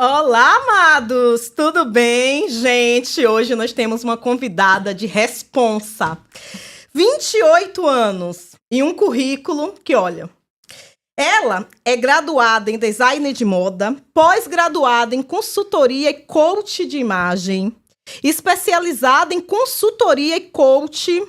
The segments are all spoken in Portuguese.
Olá, amados! Tudo bem, gente? Hoje nós temos uma convidada de responsa. 28 anos e um currículo que, olha, ela é graduada em design de moda, pós-graduada em consultoria e coach de imagem, especializada em consultoria e coach.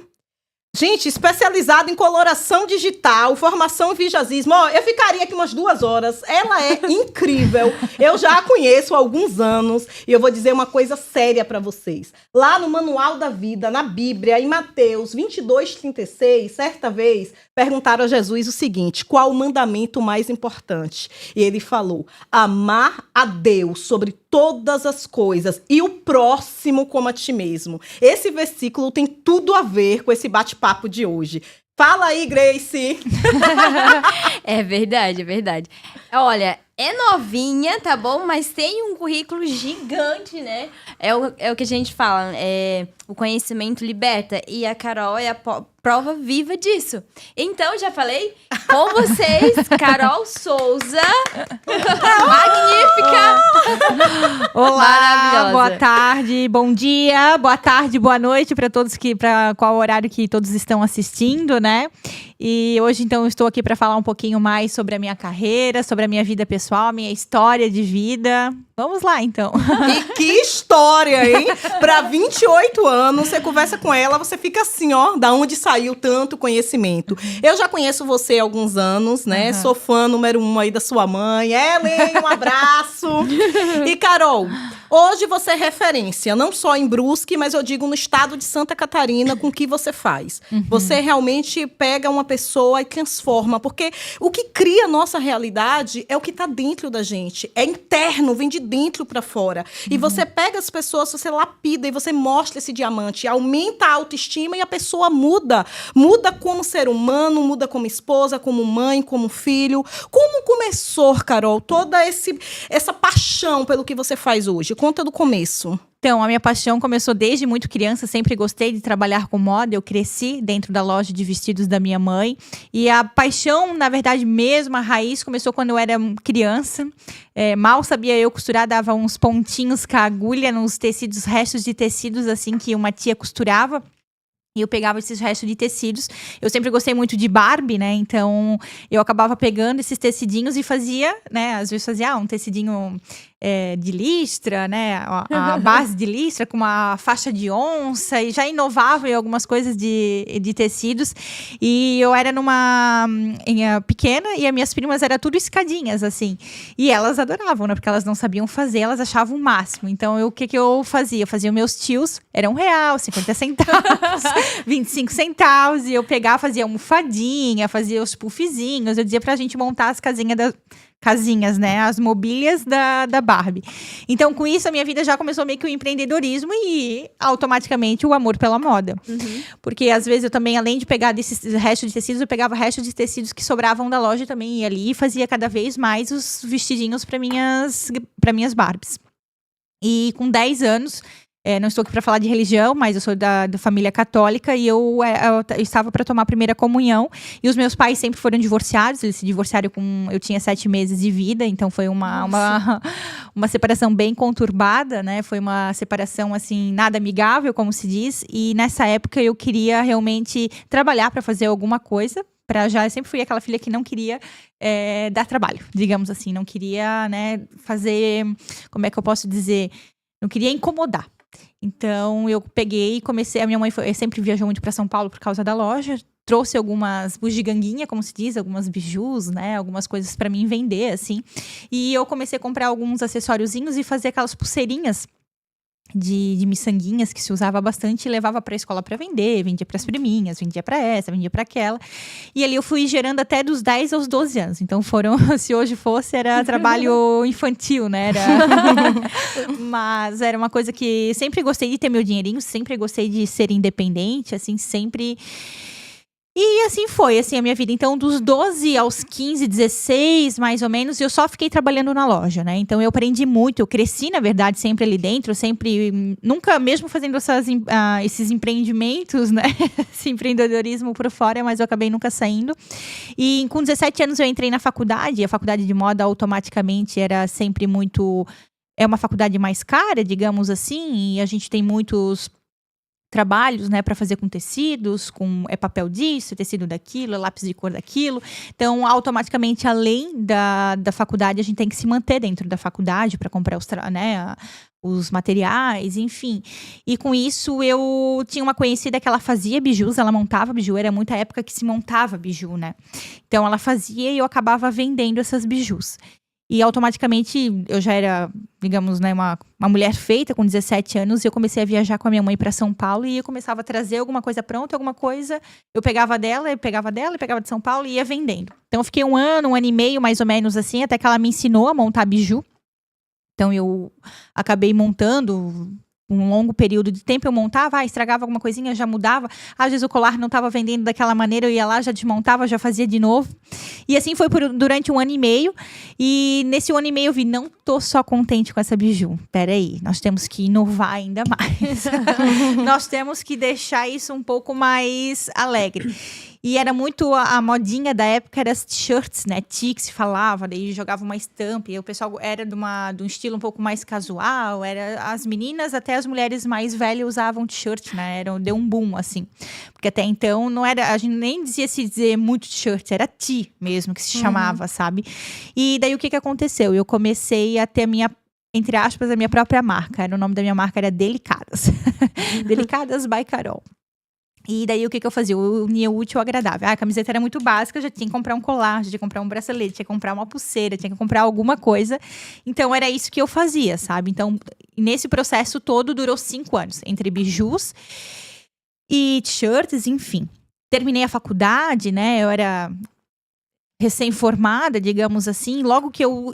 Gente, especializada em coloração digital, formação em visagismo. Ó, eu ficaria aqui umas 2 horas. Ela é incrível. Eu já a conheço há alguns anos. E eu vou dizer uma coisa séria para vocês. Lá no Manual da Vida, na Bíblia, em Mateus 22:36, certa vez, perguntaram a Jesus o seguinte: qual o mandamento mais importante? E ele falou: amar a Deus sobre todas as coisas e o próximo como a ti mesmo. Esse versículo tem tudo a ver com esse bate-papo de hoje. Fala aí, Grace! É verdade, é verdade. Olha, é novinha, tá bom? Mas tem um currículo gigante, né? É o que a gente fala, o conhecimento liberta. E a Carol é a prova viva disso. Então, já falei com vocês, Carol Souza. Magnífica! Olá, boa tarde, bom dia, boa tarde, boa noite para todos para qual horário que todos estão assistindo, né? E hoje, então, eu estou aqui para falar um pouquinho mais sobre a minha carreira, sobre a minha vida pessoal, minha história de vida. Vamos lá, então. E que história, hein? Para 28 anos, você conversa com ela, você fica assim, ó, da onde saiu tanto conhecimento. Eu já conheço você há alguns anos, né? Sou fã número 1 aí da sua mãe. Ellen, um abraço. E, Carol, hoje você é referência, não só em Brusque, mas eu digo no estado de Santa Catarina, com o que você faz. Você realmente pega uma pessoa e transforma, porque o que cria a nossa realidade é o que está dentro da gente. É interno, vem de dentro para fora. E você pega as pessoas, você lapida e você mostra esse diamante, aumenta a autoestima e a pessoa muda. Muda como ser humano, muda como esposa, como mãe, como filho. Como começou, Carol, toda essa paixão pelo que você faz hoje? Conta do começo. Então, a minha paixão começou desde muito criança, sempre gostei de trabalhar com moda, eu cresci dentro da loja de vestidos da minha mãe, e a paixão, na verdade mesmo, a raiz começou quando eu era criança, mal sabia eu costurar, dava uns pontinhos com a agulha nos tecidos, restos de tecidos assim que uma tia costurava. E eu pegava esses restos de tecidos. Eu sempre gostei muito de Barbie, né? Então, eu acabava pegando esses tecidinhos e fazia, né? Às vezes fazia um tecidinho de listra, né? A base de listra com uma faixa de onça. E já inovava em algumas coisas de tecidos. E eu era pequena e as minhas primas eram tudo escadinhas, assim. E elas adoravam, né? Porque elas não sabiam fazer, elas achavam o máximo. Então, o que eu fazia? Eu fazia os meus tios, era R$1, 50 centavos. 25 centavos, e eu pegava, fazia almofadinha, fazia os puffzinhos, eu dizia pra gente montar as casinhas, né, as mobílias da Barbie. Então, com isso, a minha vida já começou meio que o empreendedorismo e, automaticamente, o amor pela moda. Porque, às vezes, eu também, além de pegar desses restos de tecidos, eu pegava restos de tecidos que sobravam da loja também, ia ali e fazia cada vez mais os vestidinhos para minhas Barbies. E com 10 anos... não estou aqui para falar de religião, mas eu sou da família católica e eu estava para tomar a primeira comunhão. E os meus pais sempre foram divorciados, eles se divorciaram eu tinha 7 meses de vida, então foi uma separação bem conturbada, né? Foi uma separação, assim, nada amigável, como se diz. E nessa época eu queria realmente trabalhar para fazer alguma coisa. Eu sempre fui aquela filha que não queria dar trabalho, digamos assim. Não queria, né, fazer, como é que eu posso dizer? Não queria incomodar. Então, eu peguei e comecei... A minha mãe sempre viajou muito para São Paulo por causa da loja. Trouxe algumas bugiganguinha, como se diz, algumas bijus, né? Algumas coisas para mim vender, assim. E eu comecei a comprar alguns acessóriozinhos e fazer aquelas pulseirinhas de miçanguinhas que se usava bastante e levava para a escola para vender, vendia para as priminhas, vendia para essa, vendia para aquela. E ali eu fui gerando até dos 10 aos 12 anos. Então se hoje fosse, era trabalho infantil, né? Mas era uma coisa que sempre gostei de ter meu dinheirinho, sempre gostei de ser independente, assim, sempre... E assim foi, assim, a minha vida. Então, dos 12 aos 15, 16, mais ou menos, eu só fiquei trabalhando na loja, né? Então, eu aprendi muito. Eu cresci, na verdade, sempre ali dentro. Nunca, mesmo fazendo esses empreendimentos, né? Esse empreendedorismo por fora, mas eu acabei nunca saindo. E com 17 anos, eu entrei na faculdade. E a faculdade de moda, automaticamente, era sempre muito... é uma faculdade mais cara, digamos assim, e a gente tem muitos trabalhos, né, para fazer com tecidos, com papel disso, tecido daquilo, lápis de cor daquilo. Então, automaticamente, além da faculdade, a gente tem que se manter dentro da faculdade para comprar os materiais, enfim. E com isso, eu tinha uma conhecida que ela fazia bijus, ela montava biju, era muita época que se montava biju, né? Então, ela fazia e eu acabava vendendo essas bijus. E automaticamente eu já era, digamos, né, uma mulher feita com 17 anos. E eu comecei a viajar com a minha mãe para São Paulo. E eu começava a trazer alguma coisa pronta, alguma coisa. Eu pegava dela, e pegava de São Paulo e ia vendendo. Então eu fiquei um ano e meio, mais ou menos assim, até que ela me ensinou a montar biju. Então eu acabei montando. Um longo período de tempo eu montava, estragava alguma coisinha, já mudava. Às vezes o colar não estava vendendo daquela maneira, eu ia lá, já desmontava, já fazia de novo. E assim foi durante um ano e meio. E nesse um ano e meio eu vi, não tô só contente com essa biju. Peraí, nós temos que inovar ainda mais. Nós temos que deixar isso um pouco mais alegre. E era muito a modinha da época, era as t-shirts, né? T que se falava, daí jogava uma estampa. E o pessoal era de um estilo um pouco mais casual. Era as meninas, até as mulheres mais velhas usavam t-shirt, né? Deu um boom, assim. Porque até então não era, a gente nem dizia se dizer muito t-shirt, era T mesmo que se chamava, sabe? E daí o que aconteceu? Eu comecei a ter entre aspas, a minha própria marca. O nome da minha marca era Delicadas. Delicadas by Carol. E daí o que eu fazia? Eu unia o útil ao agradável. A camiseta era muito básica, já tinha que comprar um colar, já tinha que comprar um bracelete, tinha que comprar uma pulseira, tinha que comprar alguma coisa. Então era isso que eu fazia, sabe? Então nesse processo todo durou 5 anos, entre bijus e t-shirts, enfim. Terminei a faculdade, né? Eu era recém-formada, digamos assim. Logo que eu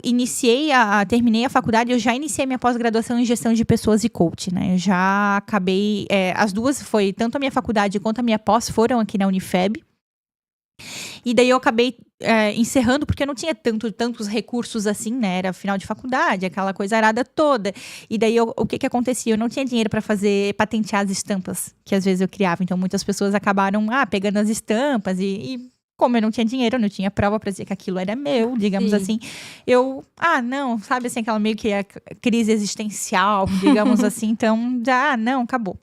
terminei a faculdade, eu já iniciei minha pós-graduação em gestão de pessoas e coach, né? Eu já acabei, as duas tanto a minha faculdade quanto a minha pós foram aqui na Unifeb. E daí eu acabei encerrando, porque eu não tinha tantos recursos assim, né? Era final de faculdade, aquela coisa arada toda. E daí o que acontecia? Eu não tinha dinheiro para patentear as estampas que às vezes eu criava. Então muitas pessoas acabaram pegando as estampas e como eu não tinha dinheiro, eu não tinha prova para dizer que aquilo era meu, digamos assim. Eu, não, sabe assim, aquela meio que a crise existencial, digamos assim. Então, não, acabou.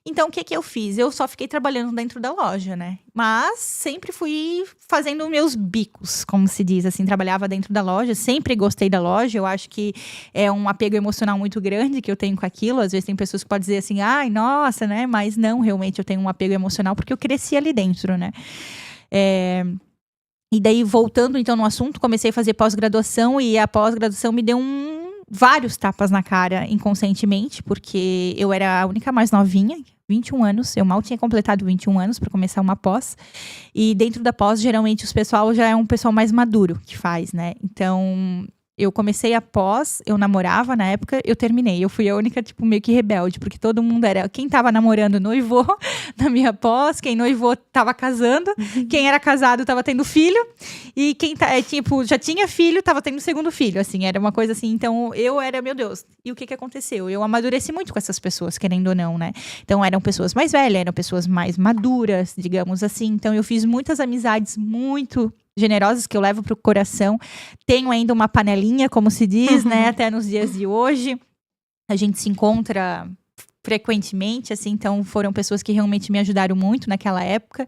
Então, o que eu fiz? Eu só fiquei trabalhando dentro da loja, né? Mas sempre fui fazendo meus bicos, como se diz, assim. Trabalhava dentro da loja, sempre gostei da loja. Eu acho que é um apego emocional muito grande que eu tenho com aquilo. Às vezes tem pessoas que podem dizer assim, nossa, né? Mas não, realmente eu tenho um apego emocional porque eu cresci ali dentro, né? E daí, voltando então no assunto, comecei a fazer pós-graduação e a pós-graduação me deu vários tapas na cara inconscientemente, porque eu era a única mais novinha, 21 anos, eu mal tinha completado 21 anos para começar uma pós, e dentro da pós, geralmente, o pessoal já é um pessoal mais maduro que faz, né? Então, eu comecei a pós, eu namorava na época, eu terminei. Eu fui a única, meio que rebelde, porque todo mundo era... Quem tava namorando noivou na minha pós, quem noivou tava casando, quem era casado tava tendo filho, e quem já tinha filho, tava tendo segundo filho, assim, era uma coisa assim. Então, eu era, meu Deus, e o que aconteceu? Eu amadureci muito com essas pessoas, querendo ou não, né? Então, eram pessoas mais velhas, eram pessoas mais maduras, digamos assim. Então, eu fiz muitas amizades muito generosas que eu levo pro coração. Tenho ainda uma panelinha, como se diz, né? Até nos dias de hoje. A gente se encontra frequentemente, assim. Então, foram pessoas que realmente me ajudaram muito naquela época.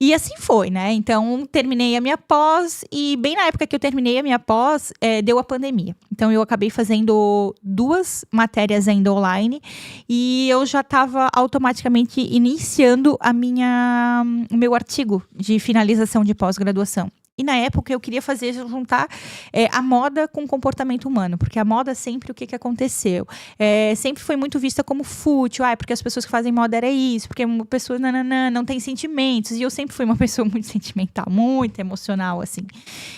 E assim foi, né? Então, terminei a minha pós e bem na época que eu terminei a minha pós, deu a pandemia. Então, eu acabei fazendo 2 matérias ainda online e eu já estava automaticamente iniciando o meu artigo de finalização de pós-graduação. E na época eu queria juntar a moda com o comportamento humano, porque a moda sempre, o que aconteceu? Sempre foi muito vista como fútil, porque as pessoas que fazem moda era isso, porque uma pessoa não tem sentimentos, e eu sempre fui uma pessoa muito sentimental, muito emocional, assim.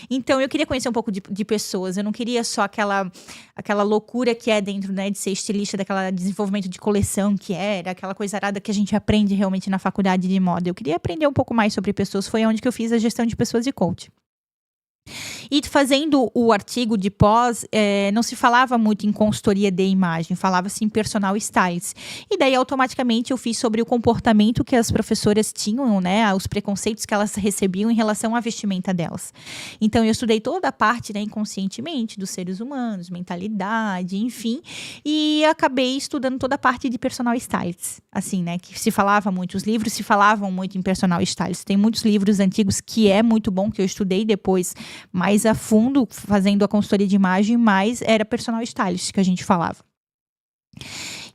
Então eu queria conhecer um pouco de pessoas, eu não queria só aquela loucura que é dentro, né, de ser estilista, daquela desenvolvimento de coleção que era, aquela coisa arada que a gente aprende realmente na faculdade de moda. Eu queria aprender um pouco mais sobre pessoas, foi onde que eu fiz a gestão de pessoas e coach. E fazendo o artigo de pós, não se falava muito em consultoria de imagem, falava-se em personal styles. E daí, automaticamente, eu fiz sobre o comportamento que as professoras tinham, né? Os preconceitos que elas recebiam em relação à vestimenta delas. Então, eu estudei toda a parte, né, inconscientemente, dos seres humanos, mentalidade, enfim. E acabei estudando toda a parte de personal styles, assim, né? Que se falava muito, os livros se falavam muito em personal styles. Tem muitos livros antigos que é muito bom, que eu estudei depois mais a fundo, fazendo a consultoria de imagem, mas era personal stylist que a gente falava.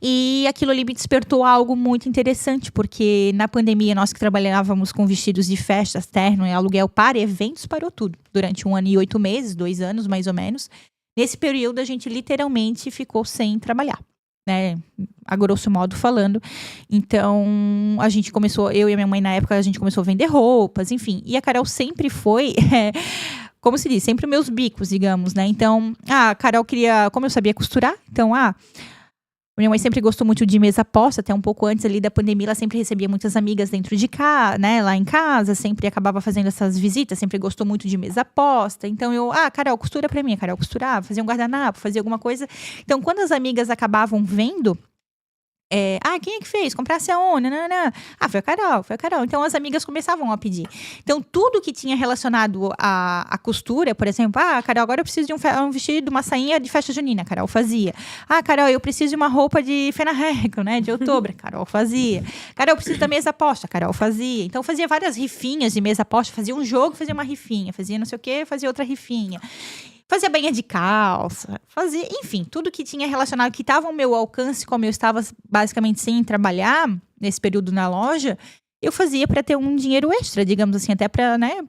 E aquilo ali me despertou algo muito interessante, porque na pandemia, nós que trabalhávamos com vestidos de festas, terno e aluguel para eventos, parou tudo. Durante 1 ano e 8 meses, 2 anos mais ou menos. Nesse período, a gente literalmente ficou sem trabalhar, né? A grosso modo falando. Então, a gente começou, eu e a minha mãe na época, a gente começou a vender roupas, enfim. E a Carol sempre foi... como se diz, sempre meus bicos, digamos, né? Então, a Carol queria, como eu sabia costurar, então, minha mãe sempre gostou muito de mesa posta, até um pouco antes ali da pandemia, ela sempre recebia muitas amigas dentro de casa, né? Lá em casa, sempre acabava fazendo essas visitas, sempre gostou muito de mesa posta. Então, Carol, costura pra mim. A Carol costurava, fazia um guardanapo, fazia alguma coisa. Então, quando as amigas acabavam vendo, quem é que fez? Comprasse aonde? Não. Foi a Carol. Então, as amigas começavam a pedir. Então, tudo que tinha relacionado à costura, por exemplo, Carol, agora eu preciso de um vestido, uma sainha de festa junina, a Carol fazia. Carol, eu preciso de uma roupa de fenarreco, né, de outubro, a Carol fazia. Carol, eu preciso da mesa posta, a Carol fazia. Então, fazia várias rifinhas de mesa posta, fazia um jogo, fazia uma rifinha, fazia não sei o quê, fazia outra rifinha. Fazia bainha de calça, fazia, enfim, tudo que tinha relacionado, que estava ao meu alcance, como eu estava basicamente sem trabalhar nesse período na loja, eu fazia para ter um dinheiro extra, digamos assim, até para, né,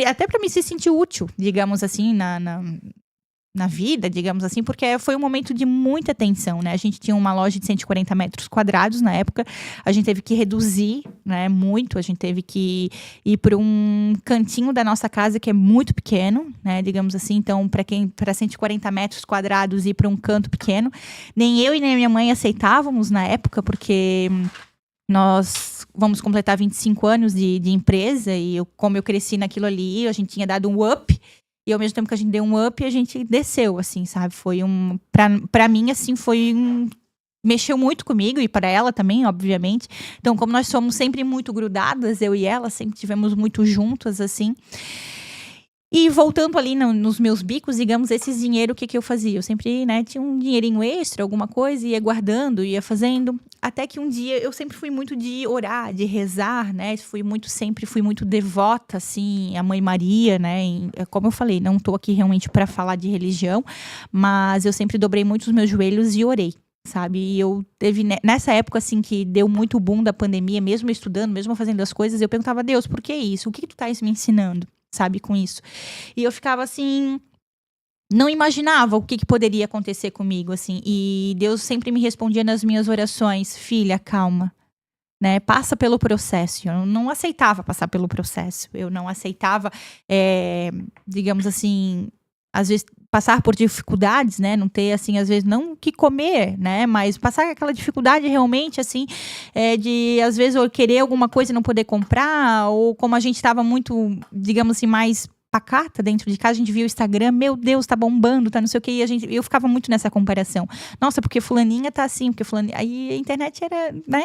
até para me se sentir útil, digamos assim, na vida, digamos assim, porque foi um momento de muita tensão, né? A gente tinha uma loja de 140 metros quadrados na época, a gente teve que reduzir, né, muito, a gente teve que ir para um cantinho da nossa casa que é muito pequeno, né, digamos assim, então para 140 metros quadrados ir para um canto pequeno, nem eu e nem minha mãe aceitávamos na época, porque nós vamos completar 25 anos de empresa e como eu cresci naquilo ali, a gente tinha dado um up. E ao mesmo tempo que a gente deu um up, a gente desceu, assim, sabe? Foi pra mim, assim, mexeu muito comigo e para ela também, obviamente. Então, como nós somos sempre muito grudadas, eu e ela, sempre tivemos muito juntas, assim. E voltando ali nos meus bicos, digamos, esse dinheiro, o que eu fazia? Eu sempre, né, tinha um dinheirinho extra, alguma coisa, ia guardando, ia fazendo. Até que um dia, eu sempre fui muito de orar, de rezar, né? Sempre fui muito devota, assim, à Mãe Maria, né? Como eu falei, não tô aqui realmente para falar de religião, mas eu sempre dobrei muito os meus joelhos e orei, sabe? E eu teve, nessa época, assim, que deu muito boom da pandemia, mesmo estudando, mesmo fazendo as coisas, eu perguntava a Deus, por que isso? O que tu estás me ensinando? Sabe, com isso. E eu ficava assim, não imaginava o que poderia acontecer comigo, assim. E Deus sempre me respondia nas minhas orações, filha, calma, né? Passa pelo processo. Eu não aceitava passar pelo processo. Eu não aceitava, digamos assim, às vezes passar por dificuldades, né? Não ter, assim, às vezes, não o que comer, né? Mas passar aquela dificuldade realmente, assim, de, às vezes, eu querer alguma coisa e não poder comprar, ou como a gente estava muito, digamos assim, mais pacata dentro de casa, a gente via o Instagram, meu Deus, tá bombando, tá não sei o quê, e eu ficava muito nessa comparação. Nossa, porque fulaninha tá assim, porque fulaninha... Aí a internet era, né...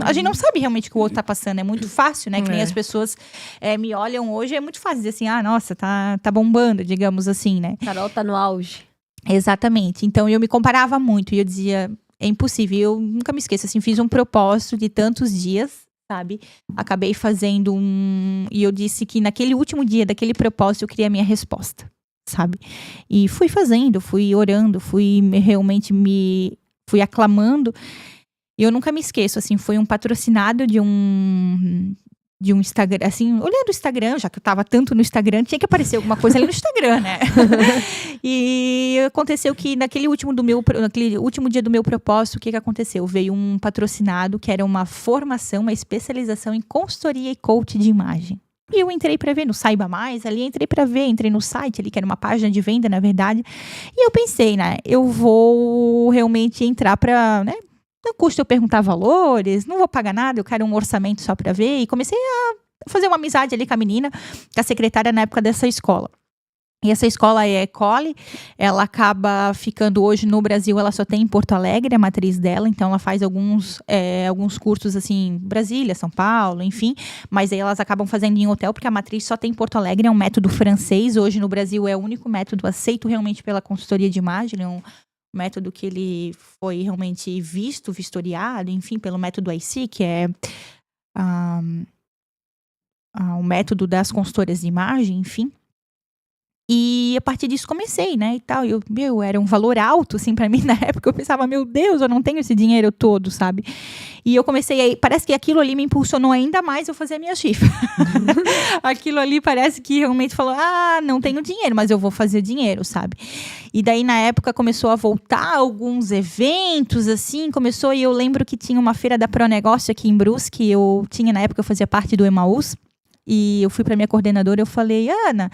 A gente não sabe realmente o que o outro tá passando, é muito fácil, né? Que nem as pessoas me olham hoje, é muito fácil dizer assim, nossa, tá bombando, digamos assim, né? Carol tá no auge. Exatamente, então eu me comparava muito e eu dizia, é impossível, eu nunca me esqueço, assim, fiz um propósito de tantos dias, sabe? Acabei fazendo e eu disse que naquele último dia daquele propósito eu queria a minha resposta, sabe? E fui fazendo, fui orando, fui aclamando. E eu nunca me esqueço, assim, foi um patrocinado de um Instagram, assim, olhando o Instagram, já que eu tava tanto no Instagram, tinha que aparecer alguma coisa ali no Instagram, né? E aconteceu que naquele último dia do meu propósito, o que aconteceu? Veio um patrocinado que era uma formação, uma especialização em consultoria e coach de imagem. E eu entrei para ver no Saiba Mais, ali entrei para ver, entrei no site ali, que era uma página de venda, na verdade. E eu pensei, né, eu vou realmente entrar para, né, não custa eu perguntar valores, não vou pagar nada, eu quero um orçamento só para ver. E comecei a fazer uma amizade ali com a menina, com a secretária na época dessa escola. E essa escola é a Ecole, ela acaba ficando hoje no Brasil, ela só tem em Porto Alegre, a matriz dela, então ela faz alguns cursos assim, Brasília, São Paulo, enfim, mas aí elas acabam fazendo em hotel, porque a matriz só tem em Porto Alegre, é um método francês, hoje no Brasil é o único método aceito realmente pela consultoria de imagem, é um método que ele foi realmente vistoriado, enfim, pelo método IC, que é o método das consultoras de imagem, enfim. E a partir disso comecei, né, e tal, era um valor alto, assim, pra mim na época, eu pensava, meu Deus, eu não tenho esse dinheiro todo, sabe, e eu comecei aí, parece que aquilo ali me impulsionou ainda mais eu fazer a minha chifra, aquilo ali parece que realmente falou, não tenho dinheiro, mas eu vou fazer dinheiro, sabe, e daí na época começou a voltar alguns eventos, assim, e eu lembro que tinha uma feira da Pronegócio aqui em Brusque, na época eu fazia parte do Emaús, e eu fui para minha coordenadora e eu falei, Ana,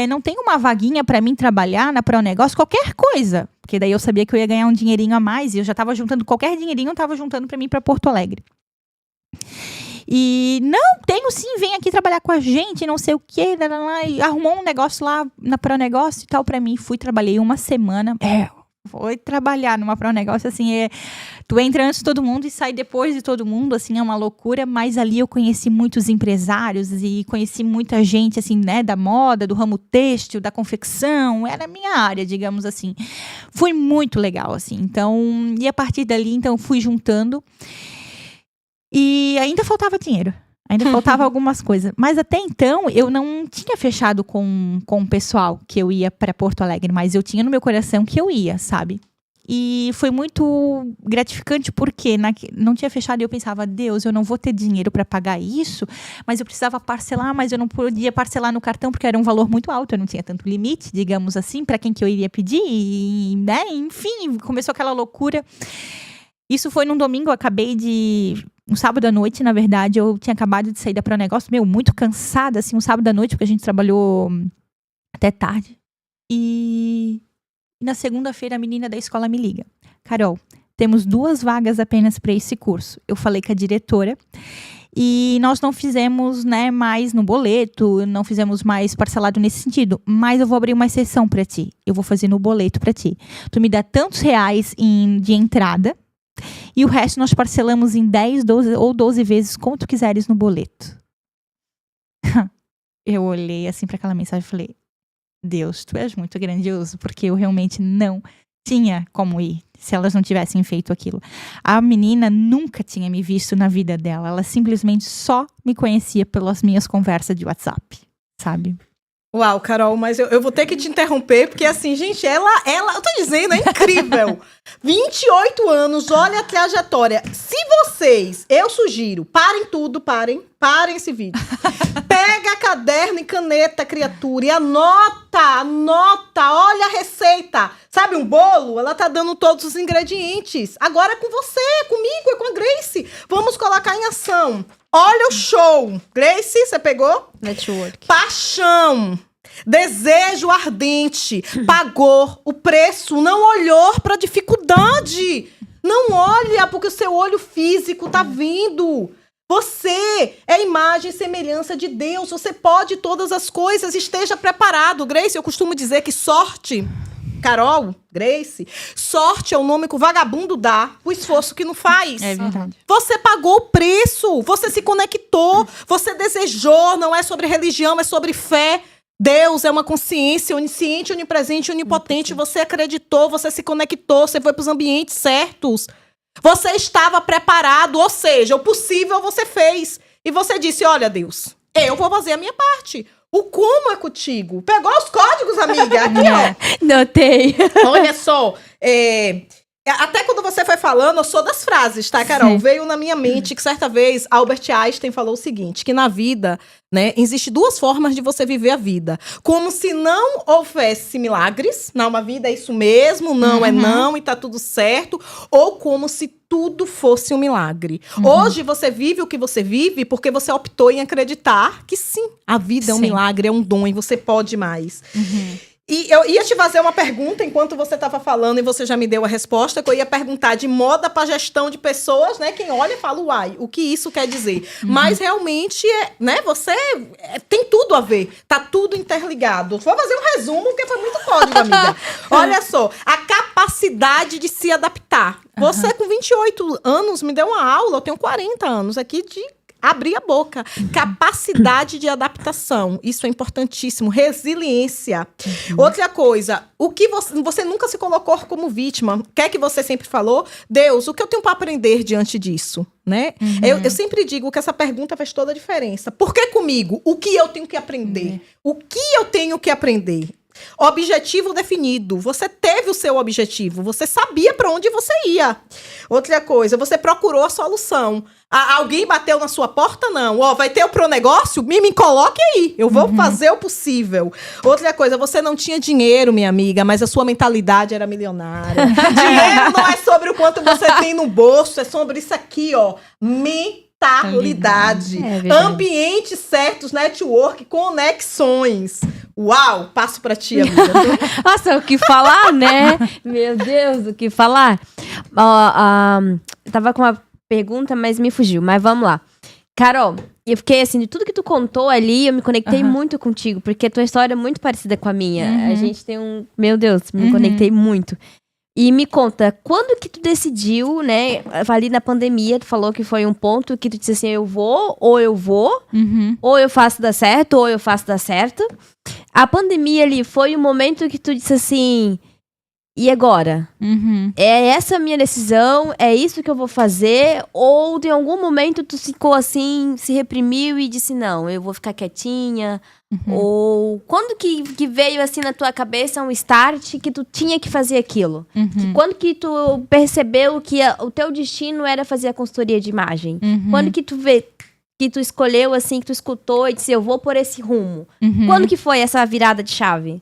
não tem uma vaguinha para mim trabalhar na Pronegócio, qualquer coisa. Porque daí eu sabia que eu ia ganhar um dinheirinho a mais e eu já estava juntando, qualquer dinheirinho eu estava juntando para mim para Porto Alegre. E, não, tenho sim, vem aqui trabalhar com a gente, não sei o quê. E arrumou um negócio lá na Pronegócio e tal para mim. Trabalhei uma semana. Foi trabalhar numa Pronegócio, assim, tu entra antes de todo mundo e sai depois de todo mundo, assim, é uma loucura, mas ali eu conheci muitos empresários e conheci muita gente, assim, né, da moda, do ramo têxtil, da confecção, era a minha área, digamos assim. Foi muito legal, assim, então, e a partir dali, então, fui juntando e ainda faltava dinheiro. Ainda faltava algumas coisas. Mas até então, eu não tinha fechado com o pessoal que eu ia para Porto Alegre. Mas eu tinha no meu coração que eu ia, sabe? E foi muito gratificante porque não tinha fechado e eu pensava, Deus, eu não vou ter dinheiro para pagar isso. Mas eu precisava parcelar, mas eu não podia parcelar no cartão porque era um valor muito alto. Eu não tinha tanto limite, digamos assim, para quem que eu iria pedir. E, né? Enfim, começou aquela loucura. Isso foi num domingo, eu acabei um sábado à noite, na verdade, eu tinha acabado de sair da Pronegócio, muito cansada, assim, um sábado à noite, porque a gente trabalhou até tarde. E na segunda-feira a menina da escola me liga. Carol, temos 2 vagas apenas para esse curso. Eu falei com a diretora e nós não fizemos, né, mais no boleto, não fizemos mais parcelado nesse sentido, mas eu vou abrir uma exceção para ti. Eu vou fazer no boleto para ti. Tu me dá tantos reais de entrada, e o resto nós parcelamos em 10, 12 ou 12 vezes, como tu quiseres no boleto. Eu olhei assim para aquela mensagem e falei, Deus, tu és muito grandioso, porque eu realmente não tinha como ir, se elas não tivessem feito aquilo. A menina nunca tinha me visto na vida dela, ela simplesmente só me conhecia pelas minhas conversas de WhatsApp, sabe? Uau, Carol, mas eu vou ter que te interromper, porque assim, gente, ela, eu tô dizendo, é incrível. 28 anos, olha a trajetória. Se vocês, eu sugiro, parem tudo, parem esse vídeo. Pega caderno e caneta, criatura, e anota, olha a receita. Sabe um bolo? Ela tá dando todos os ingredientes. Agora é com você, comigo, é com a Grace. Vamos colocar em ação. Olha o show. Grace, você pegou? Network. Paixão. Desejo ardente. Pagou o preço. Não olhou pra dificuldade. Não olha porque o seu olho físico tá vindo. Você é imagem e semelhança de Deus. Você pode todas as coisas. Esteja preparado. Grace, eu costumo dizer que sorte... Carol, Grace, sorte é o nome que o vagabundo dá, o esforço que não faz. É verdade. Você pagou o preço, você se conectou, você desejou, não é sobre religião, é sobre fé. Deus é uma consciência onisciente, onipresente, onipotente. Você acreditou, você se conectou, você foi para os ambientes certos. Você estava preparado, ou seja, o possível você fez. E você disse, olha, Deus, eu vou fazer a minha parte. O como é contigo? Pegou os códigos, amiga? Aqui, ó. Notei. Olha só, até quando você foi falando, eu sou das frases, tá, Carol? Sim. Veio na minha mente que certa vez Albert Einstein falou o seguinte, que na vida, né, existe 2 formas de você viver a vida. Como se não houvesse milagres, não, uma vida é isso mesmo, não é não e tá tudo certo, ou como se tudo fosse um milagre. Hoje você vive o que você vive porque você optou em acreditar que sim, a vida é um milagre, é um dom e você pode mais. E eu ia te fazer uma pergunta enquanto você estava falando e você já me deu a resposta, que eu ia perguntar de moda para gestão de pessoas, né? Quem olha e fala, uai, o que isso quer dizer? Mas realmente, né? Você tem tudo a ver, tá tudo interligado. Vou fazer um resumo, porque foi muito código, amiga. Olha só, a capacidade de se adaptar. Você com 28 anos me deu uma aula, eu tenho 40 anos aqui de abrir a boca. Capacidade de adaptação. Isso é importantíssimo. Resiliência. Outra coisa, o que você nunca se colocou como vítima. O que é que você sempre falou? Deus, o que eu tenho para aprender diante disso? Né? Eu sempre digo que essa pergunta faz toda a diferença. Por que comigo? O que eu tenho que aprender? O que eu tenho que aprender? Objetivo definido. Você teve o seu objetivo. Você sabia para onde você ia. Outra coisa, você procurou a solução. Alguém bateu na sua porta? Não. Vai ter o pronegócio? Me coloque aí. Eu vou fazer o possível. Outra coisa, você não tinha dinheiro, minha amiga, mas a sua mentalidade era milionária. Dinheiro não é sobre o quanto você tem no bolso, é sobre isso aqui, ó. Mentalidade. Ambientes certos, network, conexões. Uau, passo pra ti, amiga. Nossa, o que falar, né? Meu Deus, o que falar. Tava com uma pergunta, mas me fugiu. Mas vamos lá. Carol, eu fiquei assim, de tudo que tu contou ali, eu me conectei muito contigo, porque a tua história é muito parecida com a minha. A gente tem Meu Deus, me conectei muito. E me conta, quando que tu decidiu, né? Ali na pandemia, tu falou que foi um ponto que tu disse assim, eu vou, ou eu faço dar certo, ou eu faço dar certo. A pandemia ali foi um momento que tu disse assim, e agora? É essa a minha decisão? É isso que eu vou fazer? Ou em algum momento tu ficou assim, se reprimiu e disse, não, eu vou ficar quietinha? Ou quando que veio assim na tua cabeça um start que tu tinha que fazer aquilo? Quando que tu percebeu que o teu destino era fazer a consultoria de imagem? Quando que tu escolheu assim, que tu escutou e disse, eu vou por esse rumo? Quando que foi essa virada de chave?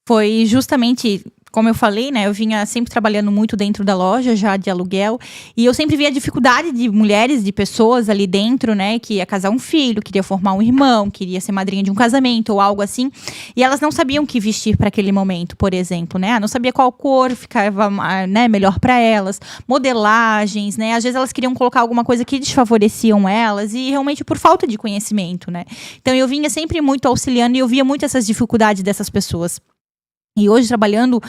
Foi justamente, como eu falei, né? Eu vinha sempre trabalhando muito dentro da loja, já de aluguel. E eu sempre via a dificuldade de mulheres, de pessoas ali dentro, né? Que ia casar um filho, queria formar um irmão, queria ser madrinha de um casamento ou algo assim. E elas não sabiam o que vestir para aquele momento, por exemplo, né? Não sabia qual cor ficava, né, melhor para elas. Modelagens, né? Às vezes elas queriam colocar alguma coisa que desfavoreciam elas. E realmente por falta de conhecimento, né? Então eu vinha sempre muito auxiliando e eu via muito essas dificuldades dessas pessoas. E hoje, trabalhando,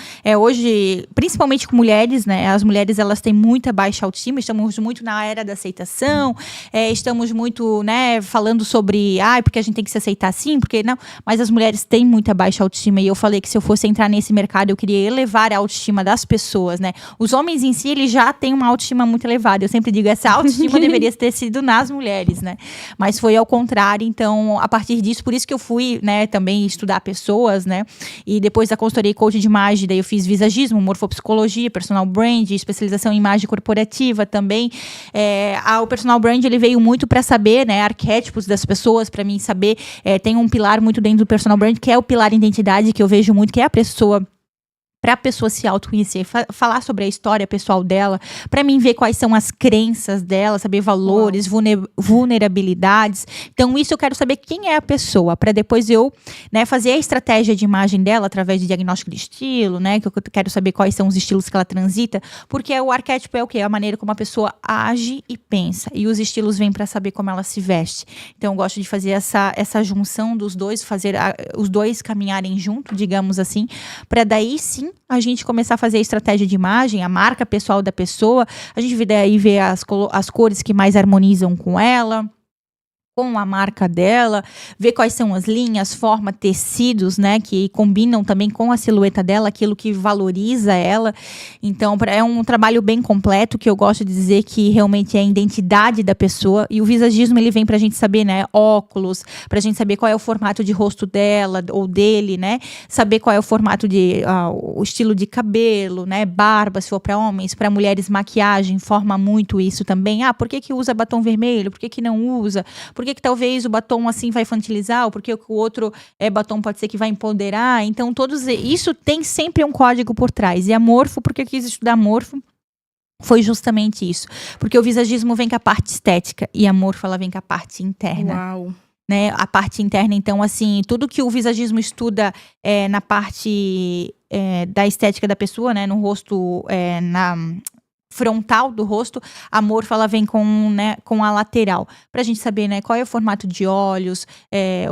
principalmente com mulheres, né? As mulheres, elas têm muita baixa autoestima, estamos muito na era da aceitação, estamos muito, né, falando sobre, porque a gente tem que se aceitar assim, porque não, mas as mulheres têm muita baixa autoestima, e eu falei que se eu fosse entrar nesse mercado, eu queria elevar a autoestima das pessoas, né? Os homens em si, eles já têm uma autoestima muito elevada, eu sempre digo, essa autoestima deveria ter sido nas mulheres, né? Mas foi ao contrário, então, a partir disso, por isso que eu fui, né, também estudar pessoas, né? E depois da consultoria e coach de imagem, daí eu fiz visagismo, morfopsicologia, personal brand, especialização em imagem corporativa também. O personal brand, ele veio muito para saber, né, arquétipos das pessoas, para mim saber, tem um pilar muito dentro do personal brand, que é o pilar identidade, que eu vejo muito, que é a pessoa, para a pessoa se autoconhecer, falar sobre a história pessoal dela, para mim ver quais são as crenças dela, saber valores, vulnerabilidades. Então isso eu quero saber quem é a pessoa, para depois eu, né, fazer a estratégia de imagem dela através de diagnóstico de estilo, né, que eu quero saber quais são os estilos que ela transita, porque o arquétipo é o quê? A maneira como a pessoa age e pensa, e os estilos vêm para saber como ela se veste. Então eu gosto de fazer essa junção dos dois, fazer os dois caminharem junto, digamos assim, para daí sim a gente começar a fazer a estratégia de imagem, a marca pessoal da pessoa, a gente daí ver as cores que mais harmonizam com ela, com a marca dela, ver quais são as linhas, forma, tecidos, né, que combinam também com a silhueta dela, aquilo que valoriza ela. Então, é um trabalho bem completo, que eu gosto de dizer que realmente é a identidade da pessoa, e o visagismo, ele vem pra gente saber, né, óculos, pra gente saber qual é o formato de rosto dela, ou dele, né, saber qual é o formato o estilo de cabelo, né, barba, se for pra homens, pra mulheres, maquiagem, forma muito isso também. Por que usa batom vermelho? Por que não usa? Por que talvez o batom assim vai infantilizar? Ou por que o outro batom pode ser que vai empoderar? Então, isso tem sempre um código por trás. E a morfo, porque eu quis estudar morfo, foi justamente isso. Porque o visagismo vem com a parte estética e a morfo, ela vem com a parte interna. Uau! né, a parte interna. Então, assim, tudo que o visagismo estuda na parte da estética da pessoa, né, no rosto, na frontal do rosto, a morfa, vem com a lateral, pra gente saber, né, qual é o formato de olhos,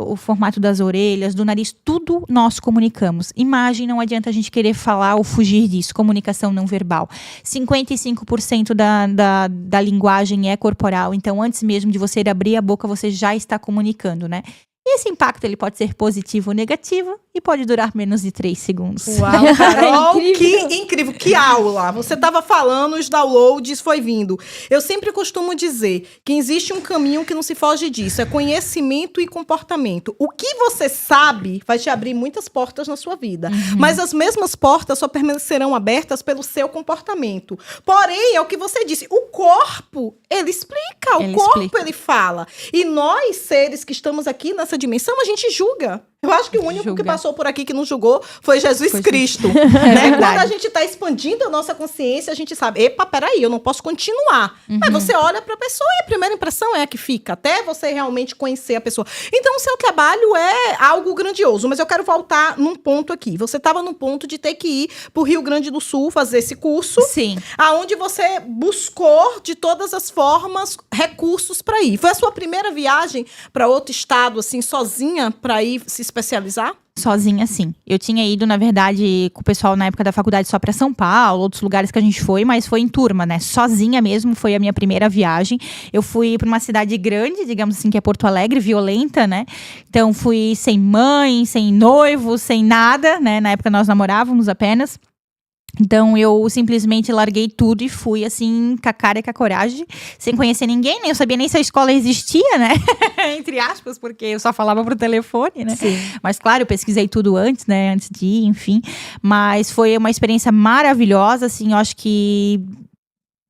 o formato das orelhas, do nariz, tudo nós comunicamos. Imagem, não adianta a gente querer falar ou fugir disso, comunicação não verbal. 55% da linguagem é corporal, então antes mesmo de você abrir a boca, você já está comunicando, né? E esse impacto, ele pode ser positivo ou negativo e pode durar menos de 3 segundos. Uau, Carol, que incrível, que aula! Você estava falando, os downloads foi vindo. Eu sempre costumo dizer que existe um caminho que não se foge disso, é conhecimento e comportamento. O que você sabe vai te abrir muitas portas na sua vida, mas as mesmas portas só permanecerão abertas pelo seu comportamento. Porém, é o que você disse, o corpo, ele explica, o corpo ele fala. E nós, seres que estamos aqui nessa dimensão, a gente julga. Eu acho que o único que passou por aqui que não julgou foi Jesus Cristo. Né? Quando a gente está expandindo a nossa consciência, a gente sabe, epa, peraí, eu não posso continuar. Mas você olha para a pessoa e a primeira impressão é a que fica, até você realmente conhecer a pessoa. Então, o seu trabalho é algo grandioso, mas eu quero voltar num ponto aqui. Você estava no ponto de ter que ir para o Rio Grande do Sul fazer esse curso. Sim. Aonde você buscou, de todas as formas, recursos para ir. Foi a sua primeira viagem para outro estado, assim, sozinha, para ir se especializar? Sozinha, sim. Eu tinha ido, na verdade, com o pessoal na época da faculdade só pra São Paulo, outros lugares que a gente foi, mas foi em turma, né? Sozinha mesmo, foi a minha primeira viagem. Eu fui pra uma cidade grande, digamos assim, que é Porto Alegre, violenta, né? Então, fui sem mãe, sem noivo, sem nada, né? Na época nós namorávamos apenas. Então, eu simplesmente larguei tudo e fui, assim, com a cara e com a coragem, sem conhecer ninguém, nem eu sabia nem se a escola existia, né? Entre aspas, porque eu só falava pro telefone, né? Sim. Mas, claro, eu pesquisei tudo antes, né? Antes de ir, enfim. Mas foi uma experiência maravilhosa, assim, eu acho que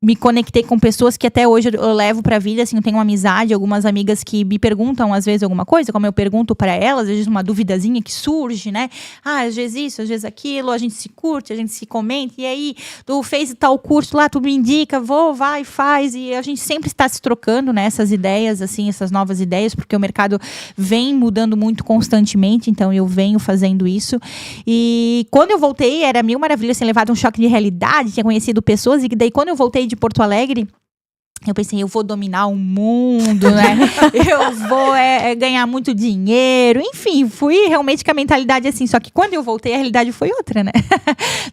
me conectei com pessoas que até hoje eu levo pra vida, assim, eu tenho uma amizade, algumas amigas que me perguntam às vezes alguma coisa, como eu pergunto pra elas, às vezes uma duvidazinha que surge, né? Às vezes isso, às vezes aquilo, a gente se curte, a gente se comenta, e aí, tu fez tal curso lá, tu me indica, vai, faz, e a gente sempre está se trocando, né, essas ideias, assim, essas novas ideias, porque o mercado vem mudando muito constantemente, então eu venho fazendo isso, e quando eu voltei, era mil maravilhas, tinha levado um choque de realidade, tinha conhecido pessoas, e daí quando eu voltei de Porto Alegre, eu pensei, eu vou dominar o mundo, né? Eu vou ganhar muito dinheiro. Enfim, fui realmente com a mentalidade assim. Só que quando eu voltei, a realidade foi outra, né?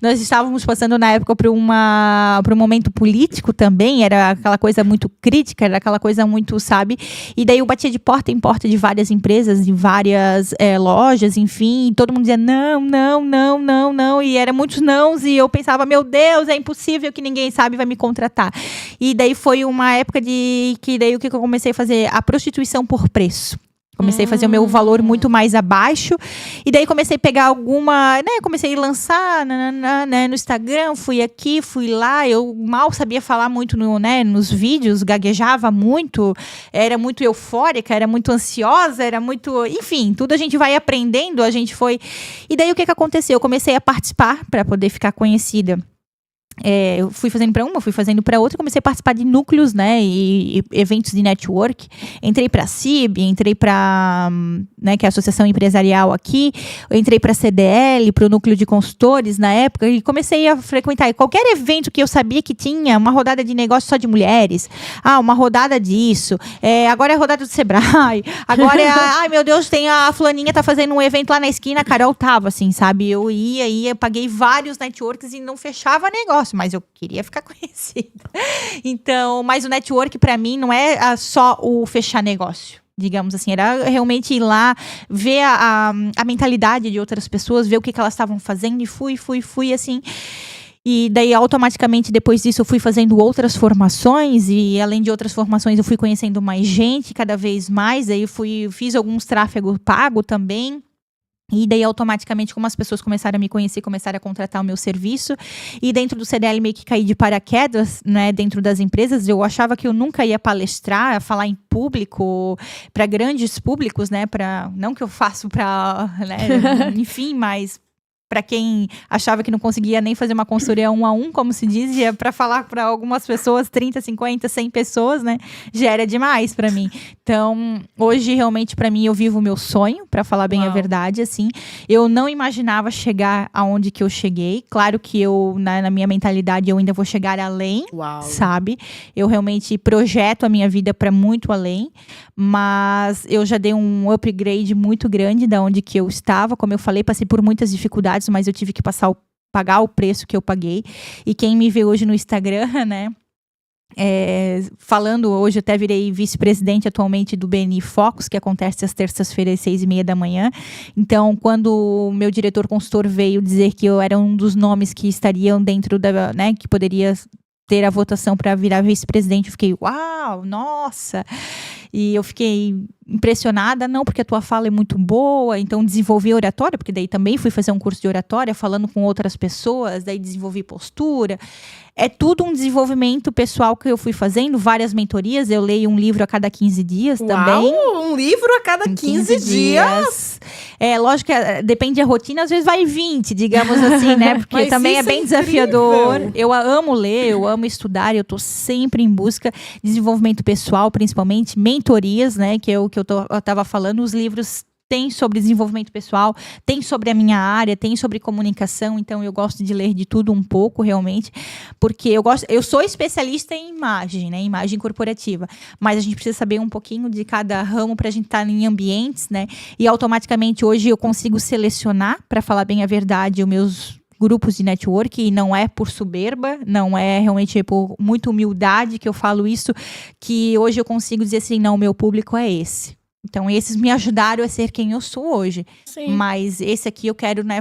Nós estávamos passando na época por um momento político também. Era aquela coisa muito crítica, era aquela coisa muito, sabe? E daí eu batia de porta em porta de várias empresas, de várias lojas, enfim. E todo mundo dizia, não, não, não, não, não. E era muitos nãos. E eu pensava, meu Deus, é impossível que ninguém sabe vai me contratar. E daí foi uma época que daí o que eu comecei a fazer? A prostituição por preço. Comecei a fazer o meu valor muito mais abaixo. E daí comecei a pegar alguma... né, comecei a lançar né, no Instagram. Fui aqui, fui lá. Eu mal sabia falar muito nos vídeos. Gaguejava muito. Era muito eufórica. Era muito ansiosa. Era muito... enfim, tudo a gente vai aprendendo. A gente foi... E daí o que aconteceu? Eu comecei a participar para poder ficar conhecida. Eu fui fazendo para uma, fui fazendo para outra, comecei a participar de núcleos, né, e eventos de network. Entrei para a CIB, entrei para, né, que é a Associação Empresarial aqui, eu entrei para a CDL, para o núcleo de consultores na época, e comecei a frequentar qualquer evento que eu sabia que tinha uma rodada de negócio só de mulheres, uma rodada disso, agora é a rodada do Sebrae, agora ai meu Deus, tem a fulaninha tá fazendo um evento lá na esquina, a Carol tava assim, sabe, eu ia, paguei vários networks e não fechava negócio, mas eu queria ficar conhecida. Então, mas o network para mim não é só o fechar negócio, digamos assim, era realmente ir lá, ver a mentalidade de outras pessoas, ver o que elas estavam fazendo, e fui assim. E daí, automaticamente, depois disso, eu fui fazendo outras formações, e além de outras formações, eu fui conhecendo mais gente, cada vez mais, aí fiz alguns tráfego pago também. E daí, automaticamente, como as pessoas começaram a me conhecer, começaram a contratar o meu serviço. E dentro do CDL, meio que caí de paraquedas, né, dentro das empresas. Eu achava que eu nunca ia palestrar, falar em público, para grandes públicos, né, não que eu faço para, né, enfim, mas Para quem achava que não conseguia nem fazer uma consultoria 1 a 1, como se dizia, para falar para algumas pessoas, 30, 50, 100 pessoas, né? Já era demais para mim. Então, hoje, realmente, para mim, eu vivo o meu sonho, para falar bem a verdade, assim. Eu não imaginava chegar aonde que eu cheguei. Claro que eu, na minha mentalidade, eu ainda vou chegar além, sabe? Eu realmente projeto a minha vida para muito além. Mas eu já dei um upgrade muito grande da onde que eu estava. Como eu falei, passei por muitas dificuldades, mas eu tive que pagar o preço que eu paguei. E quem me vê hoje no Instagram, né? Falando hoje, eu até virei vice-presidente atualmente do BNI Focus, que acontece às terças-feiras, 6h30 da manhã. Então, quando o meu diretor consultor veio dizer que eu era um dos nomes que estariam dentro da, né, que poderia ter a votação para virar vice-presidente, eu fiquei, uau, nossa! E eu fiquei impressionada, não porque a tua fala é muito boa, então desenvolvi oratória, porque daí também fui fazer um curso de oratória, falando com outras pessoas, daí desenvolvi postura. É tudo um desenvolvimento pessoal que eu fui fazendo, várias mentorias, eu leio um livro a cada 15 dias também. Um livro a cada 15 dias? Lógico que depende da rotina, às vezes vai 20, digamos assim, né? Porque mas também é bem incrível. desafiador. Eu amo ler, eu amo estudar, eu tô sempre em busca de desenvolvimento pessoal, principalmente, mentorias, né? Que eu tava falando, os livros tem sobre desenvolvimento pessoal, tem sobre a minha área, tem sobre comunicação, então eu gosto de ler de tudo um pouco, realmente, porque eu sou especialista em imagem, né, imagem corporativa, mas a gente precisa saber um pouquinho de cada ramo para a gente estar em ambientes, né, e automaticamente hoje eu consigo selecionar, para falar bem a verdade, os meus grupos de network, e não é por soberba, não é realmente por muita humildade que eu falo isso, que hoje eu consigo dizer assim, não, o meu público é esse. Então, esses me ajudaram a ser quem eu sou hoje. Sim. Mas esse aqui eu quero, né,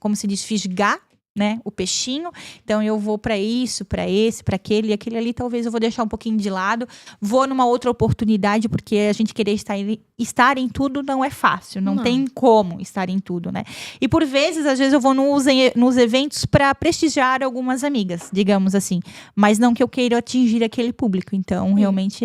como se diz, fisgar, né, o peixinho. Então, eu vou para isso, para esse, para aquele. E aquele ali, talvez eu vou deixar um pouquinho de lado. Vou numa outra oportunidade, porque a gente querer estar em tudo não é fácil. Não tem como estar em tudo, né? E por vezes, às vezes eu vou nos eventos para prestigiar algumas amigas, digamos assim. Mas não que eu queira atingir aquele público. Então, realmente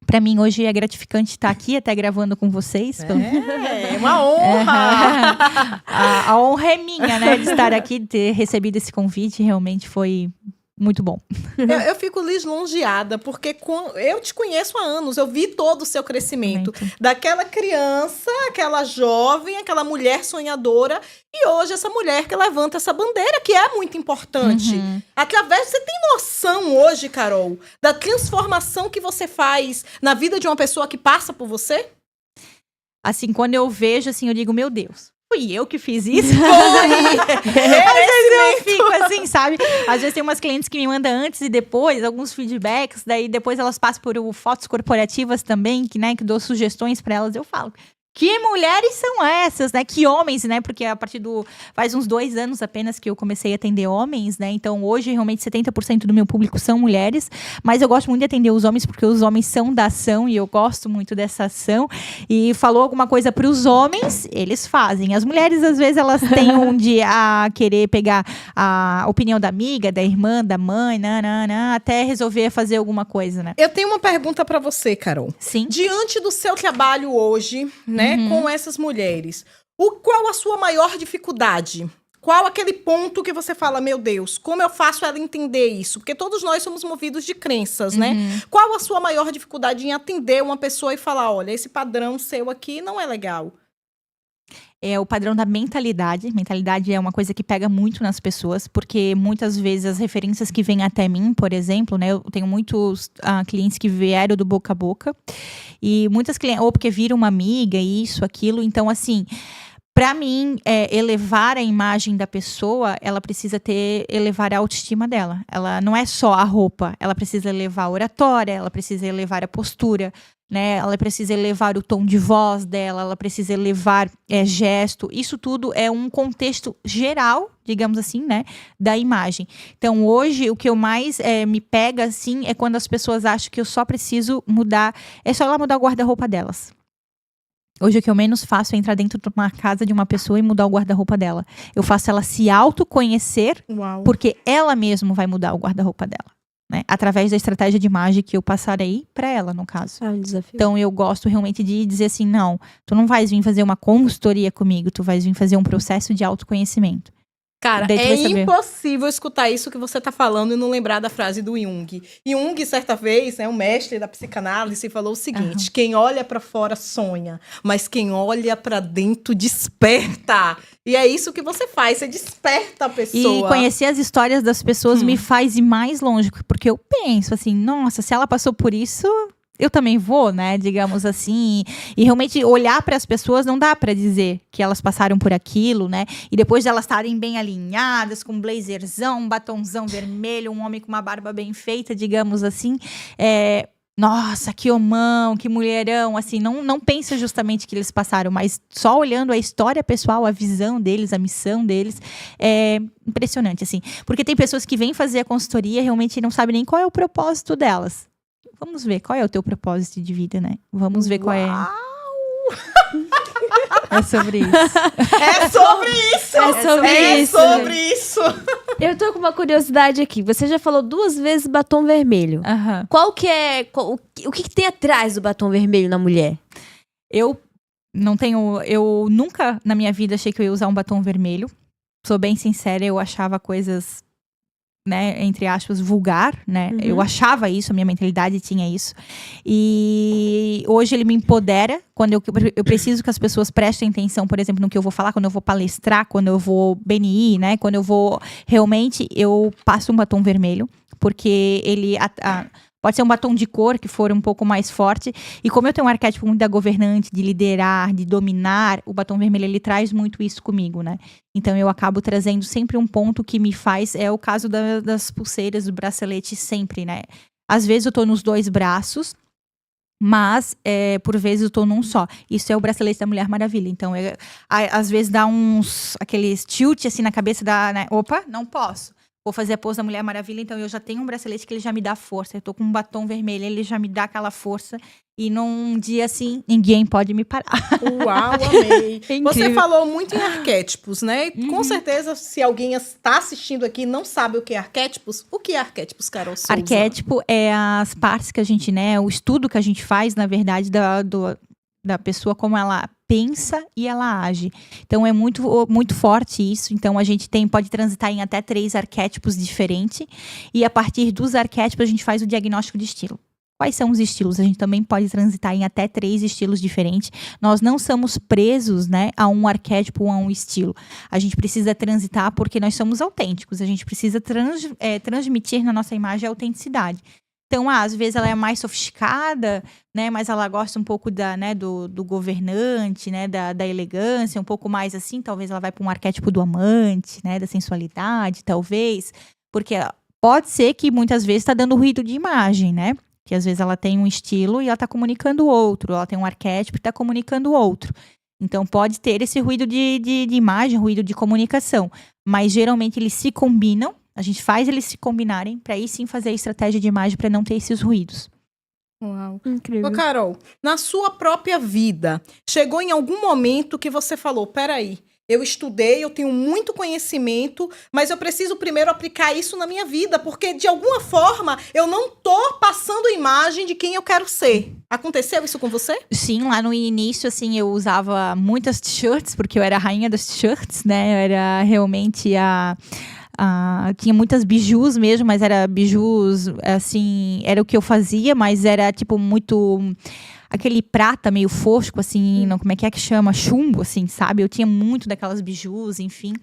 Pra mim, hoje é gratificante estar aqui, até gravando com vocês. É uma honra! A honra é minha, né? De estar aqui, de ter recebido esse convite. Realmente foi muito bom. Eu fico lisonjeada, porque eu te conheço há anos, eu vi todo o seu crescimento. Daquela criança, aquela jovem, aquela mulher sonhadora, e hoje essa mulher que levanta essa bandeira, que é muito importante. Através, você tem noção hoje, Carol, da transformação que você faz na vida de uma pessoa que passa por você? Assim, quando eu vejo, assim, eu digo, meu Deus. Fui eu que fiz isso? Às vezes eu fico assim, sabe? Às vezes tem umas clientes que me mandam antes e depois, alguns feedbacks, daí depois elas passam por fotos corporativas também, que dou sugestões pra elas, eu falo. Que mulheres são essas, né? Que homens, né? Porque a partir faz uns 2 anos apenas que eu comecei a atender homens, né? Então, hoje, realmente, 70% do meu público são mulheres. Mas eu gosto muito de atender os homens, porque os homens são da ação e eu gosto muito dessa ação. E falou alguma coisa para os homens, eles fazem. As mulheres, às vezes, elas têm a querer pegar a opinião da amiga, da irmã, da mãe, até resolver fazer alguma coisa, né? Eu tenho uma pergunta para você, Carol. Sim. Diante do seu trabalho hoje, né, com essas mulheres, qual a sua maior dificuldade? Qual aquele ponto que você fala, meu Deus, como eu faço ela entender isso? Porque todos nós somos movidos de crenças, né? Qual a sua maior dificuldade em atender uma pessoa e falar, olha, esse padrão seu aqui não é legal? É o padrão da mentalidade. Mentalidade é uma coisa que pega muito nas pessoas, porque muitas vezes as referências que vêm até mim, por exemplo, né? Eu tenho muitos clientes que vieram do boca a boca, e muitas clientes, ou porque viram uma amiga, isso, aquilo. Então, assim, para mim, elevar a imagem da pessoa, ela precisa elevar a autoestima dela. Ela não é só a roupa, ela precisa elevar a oratória, ela precisa elevar a postura, né? Ela precisa elevar o tom de voz dela, ela precisa elevar gesto. Isso tudo é um contexto geral, digamos assim, né? Da imagem. Então, hoje, o que eu mais me pega, assim, é quando as pessoas acham que eu só preciso mudar. É só ela mudar o guarda-roupa delas. Hoje, o que eu menos faço é entrar dentro de uma casa de uma pessoa e mudar o guarda-roupa dela. Eu faço ela se autoconhecer, porque ela mesma vai mudar o guarda-roupa dela. né? Através da estratégia de imagem que eu passarei para ela, no caso. É um desafio. Então, eu gosto realmente de dizer assim, não, tu não vais vir fazer uma consultoria comigo, tu vais vir fazer um processo de autoconhecimento. Cara, Daí tu é vai saber. impossível escutar isso que você tá falando e não lembrar da frase do Jung. Jung, certa vez, né, o mestre da psicanálise, falou o seguinte: quem olha pra fora sonha, mas quem olha pra dentro desperta. E é isso que você faz, você desperta a pessoa. E conhecer as histórias das pessoas me faz ir mais longe, porque eu penso assim, nossa, se ela passou por isso, eu também vou, né, digamos assim. E realmente olhar para as pessoas não dá para dizer que elas passaram por aquilo, né? E depois de elas estarem bem alinhadas, com um blazerzão, um batonzão vermelho, um homem com uma barba bem feita, digamos assim, nossa, que homão, que mulherão, assim, não pensa justamente que eles passaram, mas só olhando a história pessoal, a visão deles, a missão deles, é impressionante, assim. Porque tem pessoas que vêm fazer a consultoria e realmente não sabem nem qual é o propósito delas. Vamos ver qual é o teu propósito de vida, né? Vamos ver qual é. É sobre isso. É sobre isso! É sobre isso! Eu tô com uma curiosidade aqui. Você já falou 2 vezes batom vermelho. Aham. Qual que é... o que tem atrás do batom vermelho na mulher? Eu nunca na minha vida achei que eu ia usar um batom vermelho. Sou bem sincera, eu achava coisas, né, entre aspas, vulgar, né? Eu achava isso, a minha mentalidade tinha isso. E hoje ele me empodera quando eu preciso que as pessoas prestem atenção, por exemplo, no que eu vou falar, quando eu vou palestrar, quando eu vou BNI, né? Quando eu vou... Realmente, eu passo um batom vermelho, porque ele... Pode ser um batom de cor que for um pouco mais forte. E como eu tenho um arquétipo muito da governante, de liderar, de dominar, o batom vermelho, ele traz muito isso comigo, né? Então, eu acabo trazendo sempre um ponto que me faz... É o caso das pulseiras, do bracelete, sempre, né? Às vezes, eu tô nos 2 braços, mas, por vezes, eu tô num só. Isso é o bracelete da Mulher Maravilha. Então, às vezes, dá aqueles tilt, assim, na cabeça né? Opa, não posso. Vou fazer a pose da Mulher Maravilha, então eu já tenho um bracelete que ele já me dá força. Eu tô com um batom vermelho, ele já me dá aquela força. E num dia assim, ninguém pode me parar. Uau, amei. É Você incrível. falou muito em arquétipos, né? E com certeza, se alguém está assistindo aqui e não sabe o que é arquétipos, o que é arquétipos, Carol Souza? Arquétipo é as partes que a gente, né? O estudo que a gente faz, na verdade, da pessoa, como ela pensa e ela age. Então, é muito, muito forte isso. Então, a gente pode transitar em até 3 arquétipos diferentes. E a partir dos arquétipos, a gente faz o diagnóstico de estilo. Quais são os estilos? A gente também pode transitar em até 3 estilos diferentes. Nós não somos presos, né, a um arquétipo ou a um estilo. A gente precisa transitar porque nós somos autênticos. A gente precisa transmitir na nossa imagem a autenticidade. Então, às vezes ela é mais sofisticada, né? Mas ela gosta um pouco do governante, né? Da elegância, um pouco mais assim. Talvez ela vai para um arquétipo do amante, né? Da sensualidade, talvez. Porque pode ser que muitas vezes está dando ruído de imagem, né? Que às vezes ela tem um estilo e ela está comunicando outro. Ela tem um arquétipo e está comunicando outro. Então, pode ter esse ruído de imagem, ruído de comunicação. Mas, geralmente, eles se combinam. A gente faz eles se combinarem para aí sim fazer a estratégia de imagem para não ter esses ruídos. Uau. Incrível. Ô, Carol, na sua própria vida, chegou em algum momento que você falou, peraí, eu estudei, eu tenho muito conhecimento, mas eu preciso primeiro aplicar isso na minha vida, porque de alguma forma eu não tô passando a imagem de quem eu quero ser. Aconteceu isso com você? Sim, lá no início, assim, eu usava muitas t-shirts, porque eu era a rainha das t-shirts, né? Eu era realmente tinha muitas bijus mesmo, mas era bijus, assim, era o que eu fazia, mas era, tipo, muito... Aquele prata meio fosco, assim, não, como é que chama? Chumbo, assim, sabe? Eu tinha muito daquelas bijus, enfim.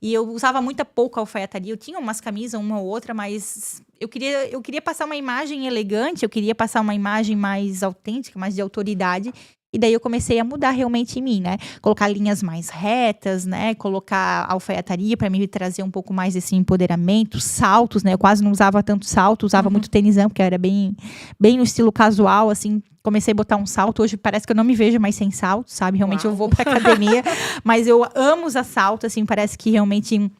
E eu usava pouca alfaiataria. Eu tinha umas camisas, uma ou outra, mas eu queria passar uma imagem elegante, eu queria passar uma imagem mais autêntica, mais de autoridade. E daí eu comecei a mudar realmente em mim, né? Colocar linhas mais retas, né? Colocar alfaiataria para me trazer um pouco mais desse empoderamento. Saltos, né? Eu quase não usava tanto salto, usava muito tênisão, porque era bem no estilo casual, assim. Comecei a botar um salto. Hoje parece que eu não me vejo mais sem salto, sabe? Realmente eu vou pra academia. Mas eu amo usar salto, assim. Parece que realmente...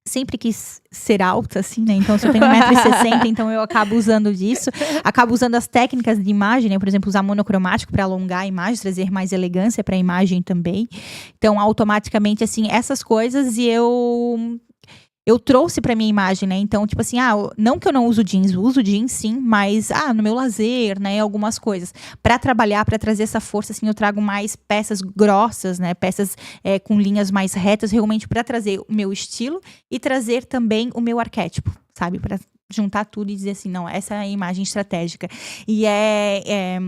Sempre quis ser alta, assim, né? Então, se eu tenho 1,60 m, então eu acabo usando disso. Acabo usando as técnicas de imagem, né? Por exemplo, usar monocromático para alongar a imagem, trazer mais elegância para a imagem também. Então, automaticamente, assim, essas coisas. E eu eu trouxe pra minha imagem, né? Então, tipo assim, não que eu não uso jeans, eu uso jeans sim, mas, no meu lazer, né? Algumas coisas. Pra trabalhar, pra trazer essa força, assim, eu trago mais peças grossas, né? Peças com linhas mais retas, realmente pra trazer o meu estilo e trazer também o meu arquétipo, sabe? Pra juntar tudo e dizer assim, não, essa é a imagem estratégica. E é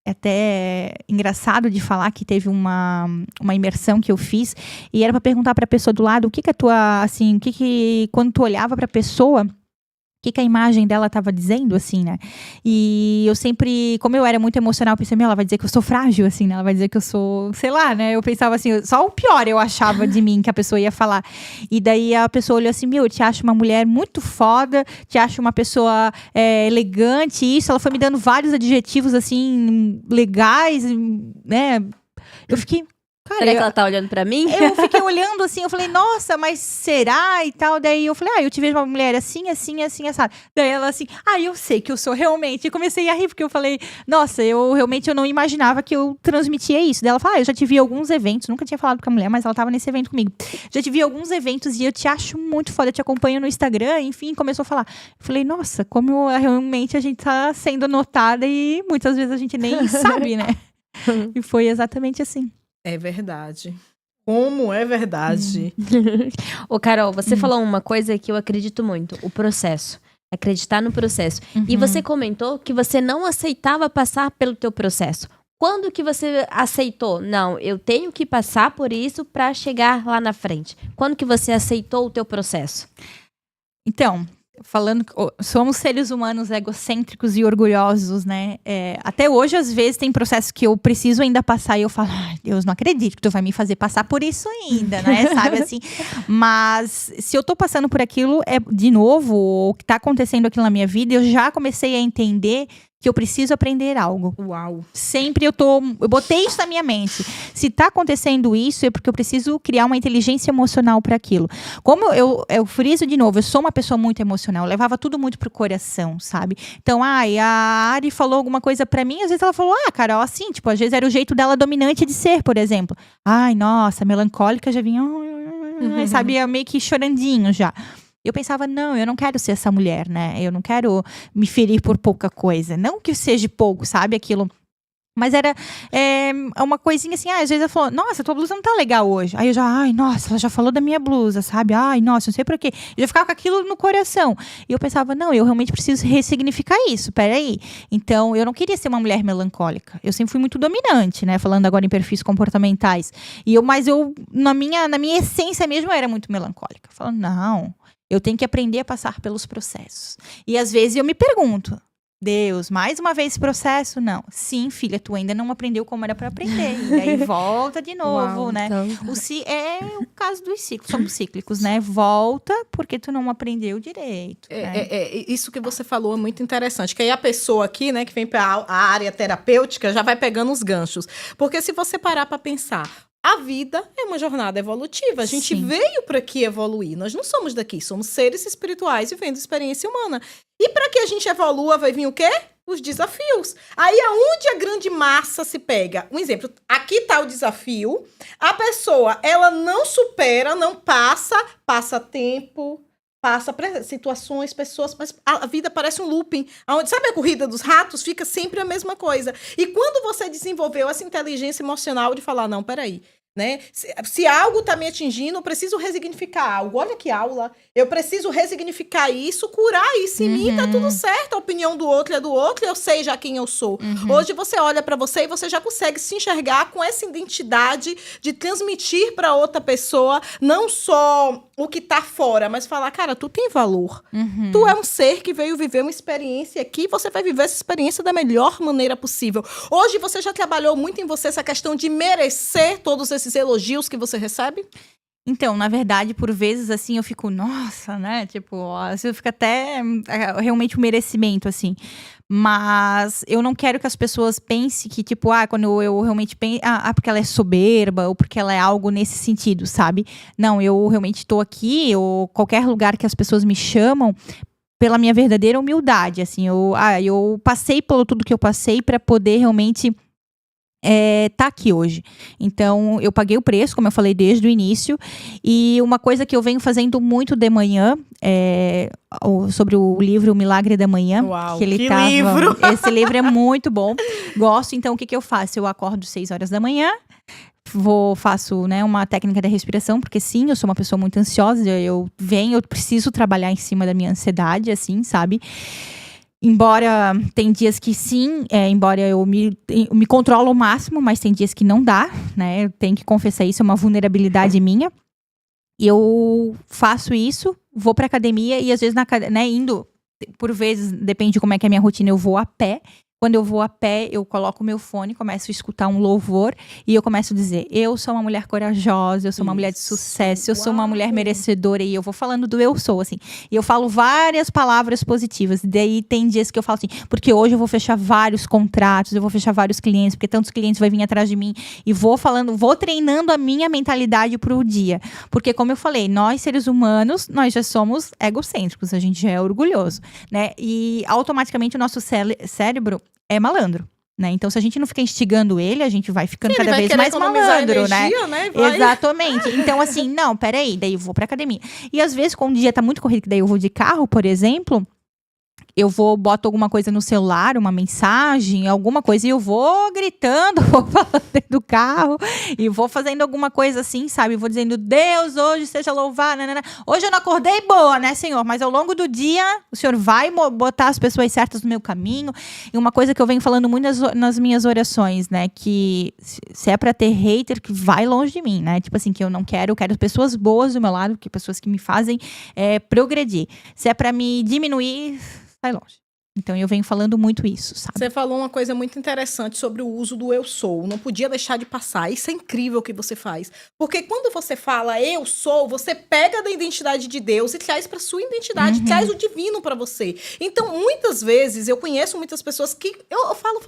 até engraçado de falar que teve uma imersão que eu fiz e era para perguntar para a pessoa do lado o que a tua, assim, quando tu olhava para a pessoa, o que a imagem dela estava dizendo, assim, né? E eu sempre, como eu era muito emocional, eu pensei, ela vai dizer que eu sou frágil, assim, né? Ela vai dizer que eu sou, sei lá, né? Eu pensava assim, só o pior eu achava de mim que a pessoa ia falar. E daí a pessoa olhou assim, eu te acho uma mulher muito foda, te acho uma pessoa elegante, isso. Ela foi me dando vários adjetivos, assim, legais, né? Eu fiquei... Cara, será que ela tá olhando pra mim? Eu fiquei olhando assim, eu falei, nossa, mas será? E tal. Daí eu falei, eu te vejo uma mulher assim, assim, assim, assado. Daí ela assim, eu sei que eu sou realmente. E comecei a rir, porque eu falei, nossa, eu realmente não imaginava que eu transmitia isso. Daí ela falou, eu já te vi em alguns eventos, nunca tinha falado com a mulher, mas ela tava nesse evento comigo. Já te vi em alguns eventos e eu te acho muito foda, eu te acompanho no Instagram, enfim, começou a falar. Eu falei, nossa, como realmente a gente tá sendo notada e muitas vezes a gente nem sabe, né? E foi exatamente assim. É verdade. Como é verdade. Ô, Carol, você falou uma coisa que eu acredito muito. O processo. Acreditar no processo. E você comentou que você não aceitava passar pelo teu processo. Quando que você aceitou? Não, eu tenho que passar por isso para chegar lá na frente. Quando que você aceitou o teu processo? Então... falando que somos seres humanos egocêntricos e orgulhosos, né? Até hoje, às vezes, tem processo que eu preciso ainda passar e eu falo, Deus, não acredito que tu vai me fazer passar por isso ainda, né? Sabe assim? Mas se eu tô passando por aquilo, de novo, o que tá acontecendo aqui na minha vida, eu já comecei a entender que eu preciso aprender algo. Uau. Sempre eu botei isso na minha mente. Se tá acontecendo isso, é porque eu preciso criar uma inteligência emocional para aquilo. Como eu friso de novo, eu sou uma pessoa muito emocional, eu levava tudo muito pro coração, sabe? Então, a Ari falou alguma coisa para mim, às vezes ela falou, Carol, assim, tipo, às vezes era o jeito dela dominante de ser, por exemplo. Nossa, melancólica, já vinha, sabe, meio que chorandinho já. Eu pensava, não, eu não quero ser essa mulher, né? Eu não quero me ferir por pouca coisa. Não que seja pouco, sabe? Aquilo. Mas era uma coisinha assim, às vezes ela falou, nossa, tua blusa não tá legal hoje. Aí eu já, nossa, ela já falou da minha blusa, sabe? Nossa, não sei por quê. Eu já ficava com aquilo no coração. E eu pensava, não, eu realmente preciso ressignificar isso, peraí. Então, eu não queria ser uma mulher melancólica. Eu sempre fui muito dominante, né? Falando agora em perfis comportamentais. Mas eu, na minha essência mesmo, eu era muito melancólica. Falando, não... eu tenho que aprender a passar pelos processos. E às vezes eu me pergunto, Deus, mais uma vez esse processo? Não. Sim, filha, tu ainda não aprendeu como era para aprender. E daí volta de novo, Uau, né? então... É o caso dos ciclos, somos cíclicos, né? Volta porque tu não aprendeu direito. Né? Isso que você falou é muito interessante. Que aí a pessoa aqui, né, que vem para a área terapêutica, já vai pegando os ganchos. Porque se você parar para pensar... a vida é uma jornada evolutiva. A gente veio para aqui evoluir. Nós não somos daqui, somos seres espirituais vivendo experiência humana. E para que a gente evolua, vai vir o quê? Os desafios. Aí aonde a grande massa se pega? Um exemplo, aqui está o desafio. A pessoa, ela não supera, não passa tempo, passa situações, pessoas, mas a vida parece um looping. Sabe a corrida dos ratos? Fica sempre a mesma coisa. E quando você desenvolveu essa inteligência emocional de falar, não, peraí, né? Se algo está me atingindo, eu preciso resignificar algo. Olha que aula. Eu preciso resignificar isso, curar isso em mim, tá tudo certo. A opinião do outro é do outro, eu sei já quem eu sou. Hoje você olha para você e você já consegue se enxergar com essa identidade de transmitir para outra pessoa não só o que tá fora, mas falar, cara, tu tem valor. Tu é um ser que veio viver uma experiência aqui, você vai viver essa experiência da melhor maneira possível. Hoje você já trabalhou muito em você essa questão de merecer todos esses elogios que você recebe? Então, na verdade, por vezes, assim, eu fico, nossa, né? Tipo, assim, eu fico até realmente um merecimento, assim. Mas eu não quero que as pessoas pensem que, tipo, quando eu realmente penso, porque ela é soberba, ou porque ela é algo nesse sentido, sabe? Não, eu realmente estou aqui, ou qualquer lugar que as pessoas me chamam, pela minha verdadeira humildade, assim. Eu passei pelo tudo que eu passei para poder realmente tá aqui hoje. Então, eu paguei o preço, como eu falei desde o início. E uma coisa que eu venho fazendo muito de manhã, sobre o livro O Milagre da Manhã. Uau, que livro! Esse livro é muito bom. Gosto, então o que eu faço? Eu acordo 6 horas da manhã. Faço, né, uma técnica da respiração, porque sim, eu sou uma pessoa muito ansiosa, eu preciso trabalhar em cima da minha ansiedade, assim, sabe? Embora tem dias que sim, embora eu me controlo ao máximo, mas tem dias que não dá, né? Eu tenho que confessar isso, é uma vulnerabilidade minha. E eu faço isso, vou pra academia e às vezes, indo, por vezes, depende de como é que é a minha rotina, eu vou a pé. Quando eu vou a pé, eu coloco o meu fone, começo a escutar um louvor e eu começo a dizer, eu sou uma mulher corajosa, eu sou uma mulher de sucesso, eu sou uma mulher merecedora, e eu vou falando do eu sou, assim. E eu falo várias palavras positivas. Daí tem dias que eu falo assim, porque hoje eu vou fechar vários contratos, eu vou fechar vários clientes, porque tantos clientes vão vir atrás de mim. E vou treinando a minha mentalidade pro dia. Porque, como eu falei, nós seres humanos, nós já somos egocêntricos, a gente já é orgulhoso, né? E automaticamente o nosso cérebro é malandro, né? Então, se a gente não fica instigando ele, a gente vai ficando cada vez mais malandro, energia, né? Vai. Exatamente. Então, assim, não, peraí, daí eu vou pra academia. E às vezes, quando o dia tá muito corrido, que daí eu vou de carro, por exemplo, eu boto alguma coisa no celular, uma mensagem, alguma coisa, e eu vou gritando, vou falando dentro do carro, e vou fazendo alguma coisa assim, sabe? Vou dizendo, Deus, hoje seja louvado, nanana. Hoje eu não acordei boa, né, Senhor? Mas ao longo do dia, o Senhor vai botar as pessoas certas no meu caminho. E uma coisa que eu venho falando muito nas minhas orações, né, que se é pra ter hater, que vai longe de mim, né? Tipo assim, que eu não quero, eu quero pessoas boas do meu lado, que pessoas que me fazem progredir. Se é pra me diminuir, sai longe. Então eu venho falando muito isso, sabe? Você falou uma coisa muito interessante sobre o uso do eu sou. Não podia deixar de passar. Isso é incrível o que você faz. Porque quando você fala eu sou, você pega da identidade de Deus e traz para sua identidade, traz o divino para você. Então, muitas vezes, eu conheço muitas pessoas que eu falo,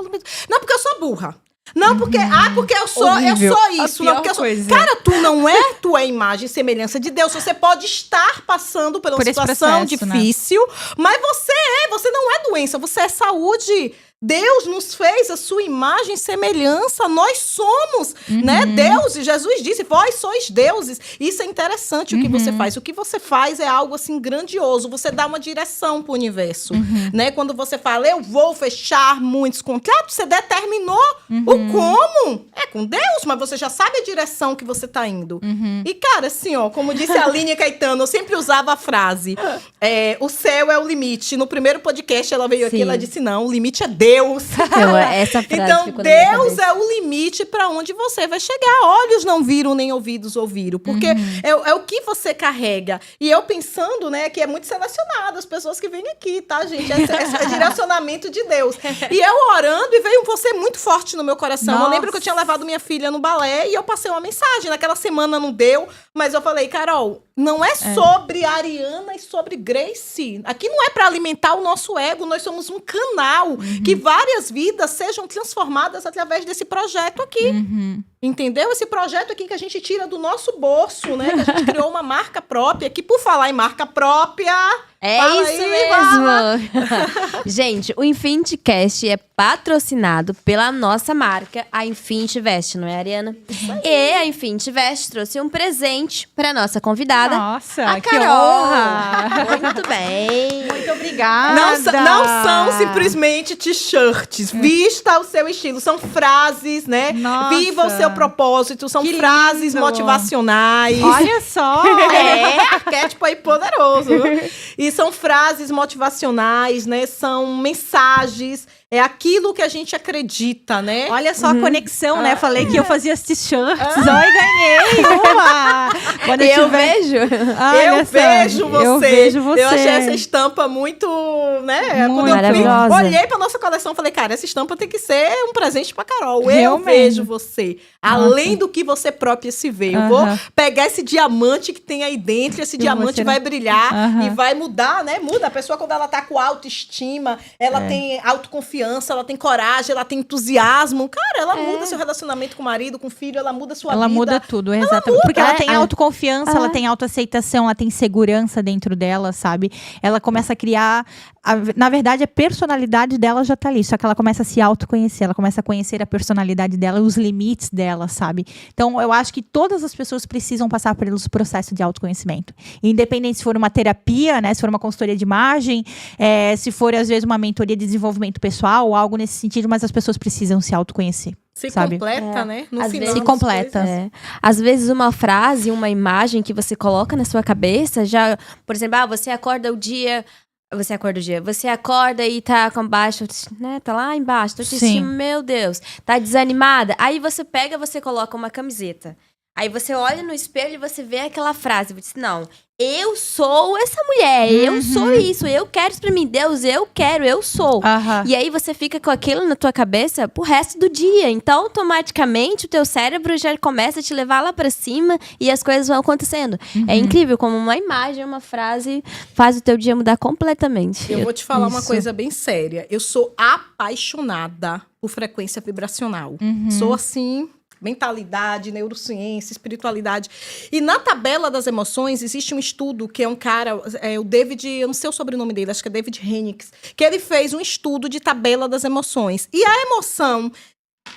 não, porque eu sou burra. Não, porque eu sou isso. Não, porque eu sou. Cara, tu não é tua imagem e semelhança de Deus. Você pode estar passando por uma situação difícil, né? Mas você não é doença, você é saúde. Deus nos fez a sua imagem e semelhança, nós somos, né? Deus, e Jesus disse, vós sois deuses. Isso é interessante o que você faz. O que você faz é algo assim grandioso, você dá uma direção pro universo, né? Quando você fala, eu vou fechar muitos contratos, você determinou o como. É com Deus, mas você já sabe a direção que você tá indo. E cara, assim, ó, como disse a Aline Caetano, eu sempre usava a frase, o céu é o limite. No primeiro podcast ela veio aqui, ela disse, não, o limite é Deus. Essa frase então, Deus é o limite para onde você vai chegar. Olhos não viram, nem ouvidos ouviram. Porque é o que você carrega. E eu pensando, né, que é muito selecionado as pessoas que vêm aqui, tá, gente? É direcionamento de Deus. E eu orando, e veio você muito forte no meu coração. Nossa. Eu lembro que eu tinha levado minha filha no balé e eu passei uma mensagem. Naquela semana não deu, mas eu falei, Carol, não é sobre Ariana e sobre Grace. Aqui não é para alimentar o nosso ego. Nós somos um canal que várias vidas sejam transformadas através desse projeto aqui. Entendeu? Esse projeto aqui que a gente tira do nosso bolso, né? Que a gente criou uma marca própria. Que por falar em marca própria... Isso mesmo! Gente, o Infinity Cast é patrocinado pela nossa marca, a Infinity Vest, não é, Ariana? E a Infinity Vest trouxe um presente pra nossa convidada. Nossa, a que Carol. honra! Muito bem! Muito obrigada! Não são simplesmente t-shirts. Vista o seu estilo. São frases, né? Nossa. Viva o seu propósito. São Que frases lindo. motivacionais. Olha só! Arquétipo aí poderoso. E são frases motivacionais, né? São mensagens. É aquilo que a gente acredita, né? Olha só a conexão, né? Falei que eu fazia as t-shirts. Olha, ganhei uma! Quando Eu vejo. Eu vejo você. Eu vejo você. Eu achei essa estampa muito, né? Muito Quando eu maravilhosa. olhei pra nossa coleção, falei, cara, essa estampa tem que ser um presente pra Carol. Eu Realmente. vejo você. Além do que você própria se vê. Eu vou pegar esse diamante que tem aí dentro, esse diamante vai brilhar e vai mudar, né? Muda. A pessoa, quando ela tá com autoestima, ela tem autoconfiança, ela tem coragem, ela tem entusiasmo. Cara, ela muda seu relacionamento com o marido, com o filho, ela muda sua vida. Ela muda tudo, exatamente. Porque ela tem autoconfiança, ela tem autoaceitação, ela tem segurança dentro dela, sabe? Ela começa a criar na verdade, a personalidade dela já tá ali. Só que ela começa a se autoconhecer. Ela começa a conhecer a personalidade dela e os limites dela, sabe? Então, eu acho que todas as pessoas precisam passar pelos processos de autoconhecimento. Independente se for uma terapia, né? Se for uma consultoria de imagem, se for, às vezes, uma mentoria de desenvolvimento pessoal ou algo nesse sentido, mas as pessoas precisam se autoconhecer. Se sabe? completa, né? No Às final vezes- Se das completa. coisas. Às vezes uma frase, uma imagem que você coloca na sua cabeça, já, por exemplo, você acorda e tá com baixo, né? Tá lá embaixo, tô te Sim. meu Deus, tá desanimada. Aí você coloca uma camiseta. Aí você olha no espelho e você vê aquela frase, você diz, não, eu sou essa mulher, eu sou isso, eu quero isso pra mim, Deus, eu quero, eu sou. Aham. E aí você fica com aquilo na tua cabeça pro resto do dia. Então, automaticamente, o teu cérebro já começa a te levar lá pra cima e as coisas vão acontecendo. É incrível como uma imagem, uma frase faz o teu dia mudar completamente. Eu vou te falar uma Isso. coisa bem séria. Eu sou apaixonada por frequência vibracional. Sou assim, mentalidade, neurociência, espiritualidade. E na tabela das emoções, existe um estudo que é um cara, o David, eu não sei o sobrenome dele, acho que é David Hennix, que ele fez um estudo de tabela das emoções. E a emoção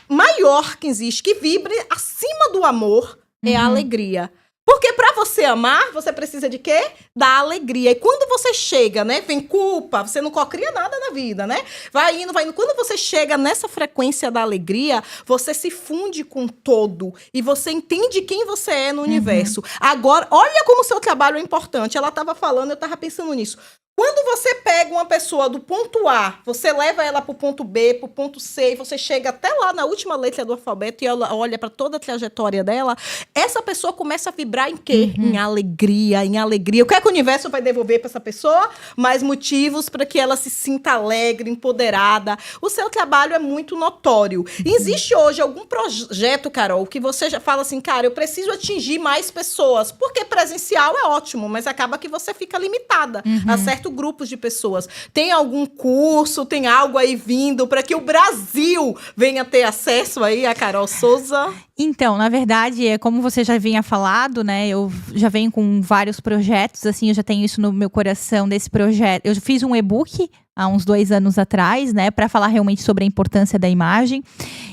maior que existe, que vibre acima do amor, é a alegria. Porque para você amar, você precisa de quê? Da alegria. E quando você chega, né? Vem culpa, você não cocria nada na vida, né? Vai indo, vai indo. Quando você chega nessa frequência da alegria, você se funde com o todo. E você entende quem você é no universo. Agora, olha como o seu trabalho é importante. Ela estava falando, eu estava pensando nisso. Quando você pega uma pessoa do ponto A, você leva ela para o ponto B, para o ponto C, e você chega até lá na última letra do alfabeto e ela olha para toda a trajetória dela, essa pessoa começa a vibrar em quê? Em alegria, em alegria. O que é que o universo vai devolver para essa pessoa? Mais motivos para que ela se sinta alegre, empoderada. O seu trabalho é muito notório. Existe hoje algum projeto, Carol, que você já fala assim, cara, eu preciso atingir mais pessoas, porque presencial é ótimo, mas acaba que você fica limitada a certos grupos de pessoas. Tem algum curso, tem algo aí vindo para que o Brasil venha ter acesso aí a Carol Souza? Então, na verdade, como você já vinha falado, né? Eu já venho com vários projetos, assim, eu já tenho isso no meu coração desse projeto. Eu fiz um e-book há uns 2 anos atrás, né? Para falar realmente sobre a importância da imagem.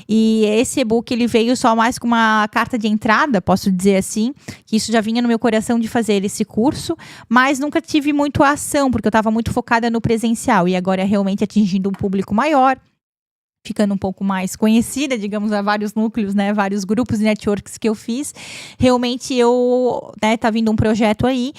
E esse e-book, ele veio só mais com uma carta de entrada, posso dizer assim, que isso já vinha no meu coração de fazer esse curso, mas nunca tive muito ação, porque eu estava muito focada no presencial. E agora realmente atingindo um público maior, ficando um pouco mais conhecida, digamos, a vários núcleos, né, vários grupos e networks que eu fiz, realmente eu, né, tá vindo um projeto aí,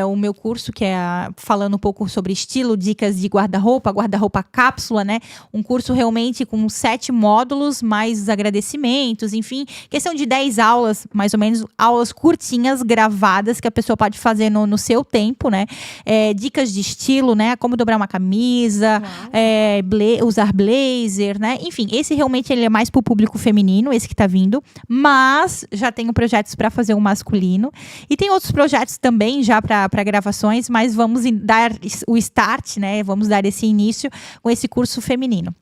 o meu curso, que é falando um pouco sobre estilo, dicas de guarda-roupa cápsula, né, um curso realmente com 7 módulos, mais agradecimentos, enfim, questão de 10 aulas, mais ou menos, aulas curtinhas, gravadas, que a pessoa pode fazer no seu tempo, né, dicas de estilo, né, como dobrar uma camisa, usar blazer, né, enfim, esse realmente ele é mais pro público feminino, esse que tá vindo, mas já tenho projetos para fazer um masculino e tem outros projetos também já para gravações, mas vamos dar o start, né? Vamos dar esse início com esse curso feminino.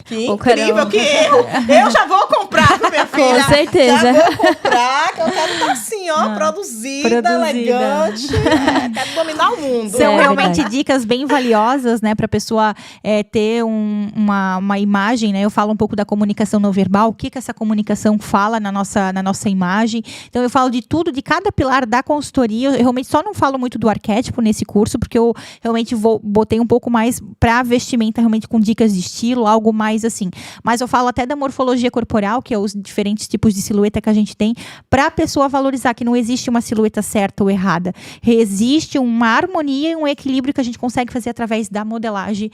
Que incrível, que eu já vou comprar pra minha filha. Com certeza. Já vou comprar, que eu quero estar assim, ó, produzida, elegante. Quero dominar o mundo. São realmente verdade. dicas bem valiosas, né, pra pessoa ter uma imagem, né? Eu falo um pouco da comunicação não verbal, o que essa comunicação fala na nossa imagem. Então eu falo de tudo, de cada pilar da consultoria. Eu realmente só não falo muito do arquétipo nesse curso, porque eu realmente botei um pouco mais pra vestimenta, realmente com dicas de estilo, algo mais assim. Mas eu falo até da morfologia corporal, que é os diferentes tipos de silhueta que a gente tem, para a pessoa valorizar que não existe uma silhueta certa ou errada. Existe uma harmonia e um equilíbrio que a gente consegue fazer através da modelagem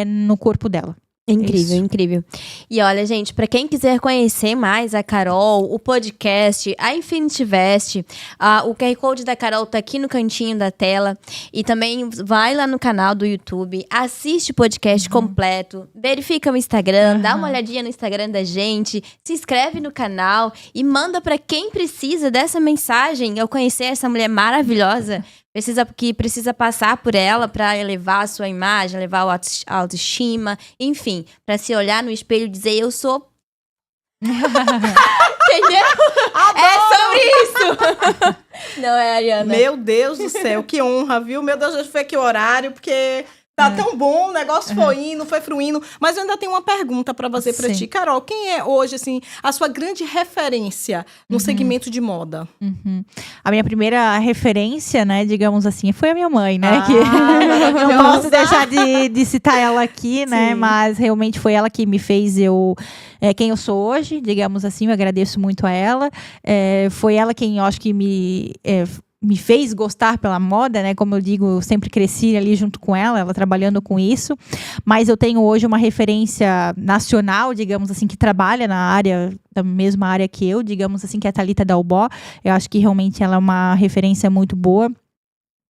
no corpo dela. Incrível, Isso. incrível. E olha, gente, pra quem quiser conhecer mais a Carol, o podcast, a Infinity Vest, o QR Code da Carol tá aqui no cantinho da tela. E também vai lá no canal do YouTube, assiste o podcast completo, verifica o Instagram, dá uma olhadinha no Instagram da gente, se inscreve no canal e manda pra quem precisa dessa mensagem, ao conhecer essa mulher maravilhosa. Precisa passar por ela para elevar a sua imagem, elevar a autoestima, enfim, para se olhar no espelho e dizer eu sou. Entendeu? É sobre isso. Não é, Ariana? Meu Deus do céu, que honra, viu? Meu Deus, deixa eu ver aqui o horário, porque Tá tão bom, o negócio foi indo, foi fluindo. Mas eu ainda tenho uma pergunta pra fazer pra ti. Carol, quem é hoje, assim, a sua grande referência no segmento de moda? A minha primeira referência, né, digamos assim, foi a minha mãe, né? Maravilhosa. Não posso deixar de citar ela aqui, né? Sim. Mas realmente foi ela que me fez quem eu sou hoje, digamos assim. Eu agradeço muito a ela. Foi ela quem eu acho que me fez gostar pela moda, né? Como eu digo, eu sempre cresci ali junto com ela trabalhando com isso. Mas eu tenho hoje uma referência nacional, digamos assim, que trabalha da mesma área que eu, digamos assim, que é a Thalita Dalbó. Eu acho que realmente ela é uma referência muito boa.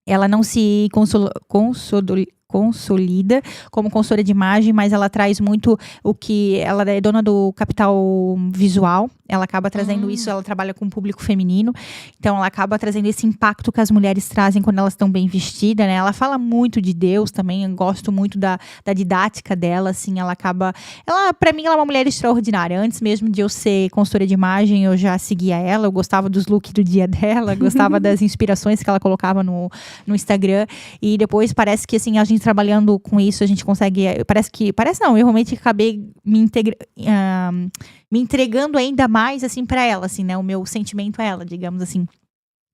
Ela não se consolida como consultora de imagem, mas ela traz muito ela é dona do capital visual, ela acaba trazendo isso, ela trabalha com o público feminino, então ela acaba trazendo esse impacto que as mulheres trazem quando elas estão bem vestidas, né? Ela fala muito de Deus também, eu gosto muito da didática dela, assim, pra mim ela é uma mulher extraordinária. Antes mesmo de eu ser consultora de imagem, eu já seguia ela, eu gostava dos looks do dia dela, gostava das inspirações que ela colocava no Instagram, e depois parece que, assim, a gente trabalhando com isso, a gente consegue, eu realmente acabei me entregando ainda mais, assim, pra ela, assim, né, o meu sentimento a ela, digamos assim.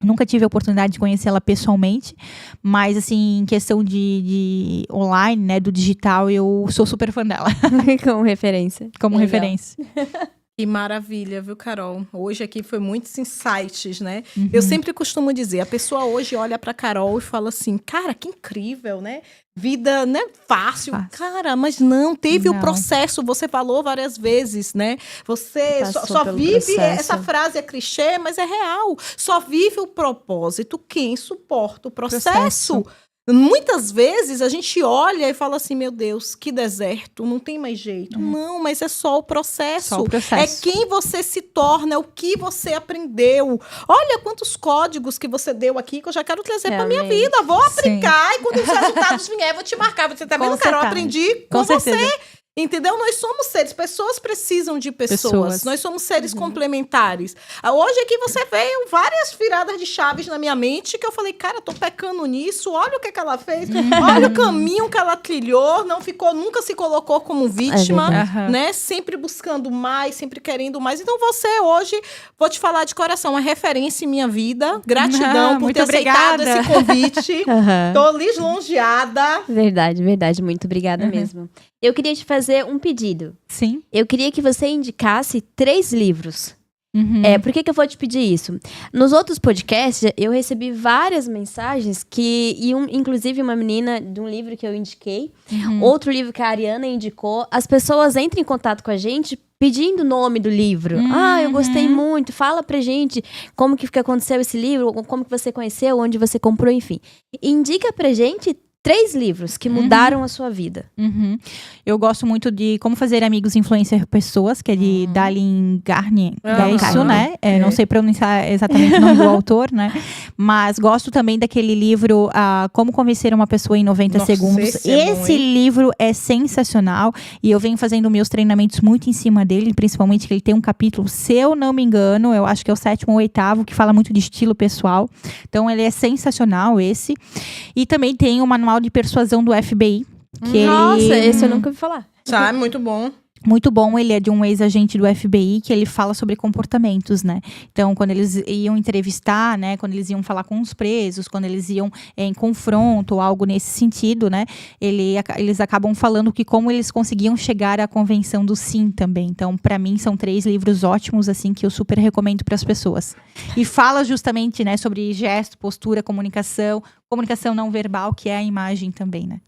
Nunca tive a oportunidade de conhecê-la pessoalmente, mas, assim, em questão de online, né, do digital, eu sou super fã dela. Como referência. Como Legal. referência. Que maravilha, viu, Carol? Hoje aqui foi muitos insights, né? Eu sempre costumo dizer, a pessoa hoje olha pra Carol e fala assim, cara, que incrível, né? Vida, né? Fácil. Cara, mas não, teve o processo, você falou várias vezes, né? Você só vive, processo. Essa frase é clichê, mas é real. Só vive o propósito quem suporta o processo. Muitas vezes a gente olha e fala assim, meu Deus, que deserto, não tem mais jeito. Não, mas é só o processo. Só o processo. É quem você se torna, é o que você aprendeu. Olha quantos códigos que você deu aqui que eu já quero trazer pra minha vida. Vou aplicar e quando os resultados vier, vou te marcar. Você tá vendo, Carol? Aprendi com você. Entendeu? Nós somos seres, pessoas precisam de pessoas. Nós somos seres complementares. Hoje aqui você veio várias viradas de chaves na minha mente que eu falei, cara, tô pecando nisso, olha o que ela fez, olha o caminho que ela trilhou, nunca se colocou como vítima, né? Sempre buscando mais, sempre querendo mais. Então você hoje, vou te falar de coração, uma referência em minha vida. Gratidão por ter aceitado esse convite. Tô lisonjeada. Verdade. Muito obrigada mesmo. Eu queria te fazer um pedido. Sim. Eu queria que você indicasse 3 livros. Por que eu vou te pedir isso? Nos outros podcasts, eu recebi várias mensagens inclusive uma menina de um livro que eu indiquei, outro livro que a Ariana indicou. As pessoas entram em contato com a gente pedindo o nome do livro. Eu gostei muito, fala pra gente como que aconteceu esse livro, como que você conheceu, onde você comprou, enfim. Indica pra gente 3 livros que mudaram a sua vida. Eu gosto muito de Como Fazer Amigos Influencer Pessoas, que é de Dallin Garnier. É isso, né? Não sei pronunciar exatamente o nome do autor, né? Mas gosto também daquele livro Como Convencer uma Pessoa em 90 Segundos. Esse livro é sensacional e eu venho fazendo meus treinamentos muito em cima dele, principalmente que ele tem um capítulo, se eu não me engano, eu acho que é o 7º ou 8º, que fala muito de estilo pessoal. Então ele é sensacional, esse. E também tem o Manual de Persuasão do FBI. Esse eu nunca ouvi falar. Tá, muito bom. Muito bom, ele é de um ex-agente do FBI que ele fala sobre comportamentos, né? Então, quando eles iam entrevistar, né? Quando eles iam falar com os presos, quando eles iam em confronto ou algo nesse sentido, né? Eles acabam falando que como eles conseguiam chegar à convenção do sim também. Então, para mim, são 3 livros ótimos, assim, que eu super recomendo para as pessoas. E fala justamente, né? Sobre gesto, postura, comunicação não verbal, que é a imagem também, né?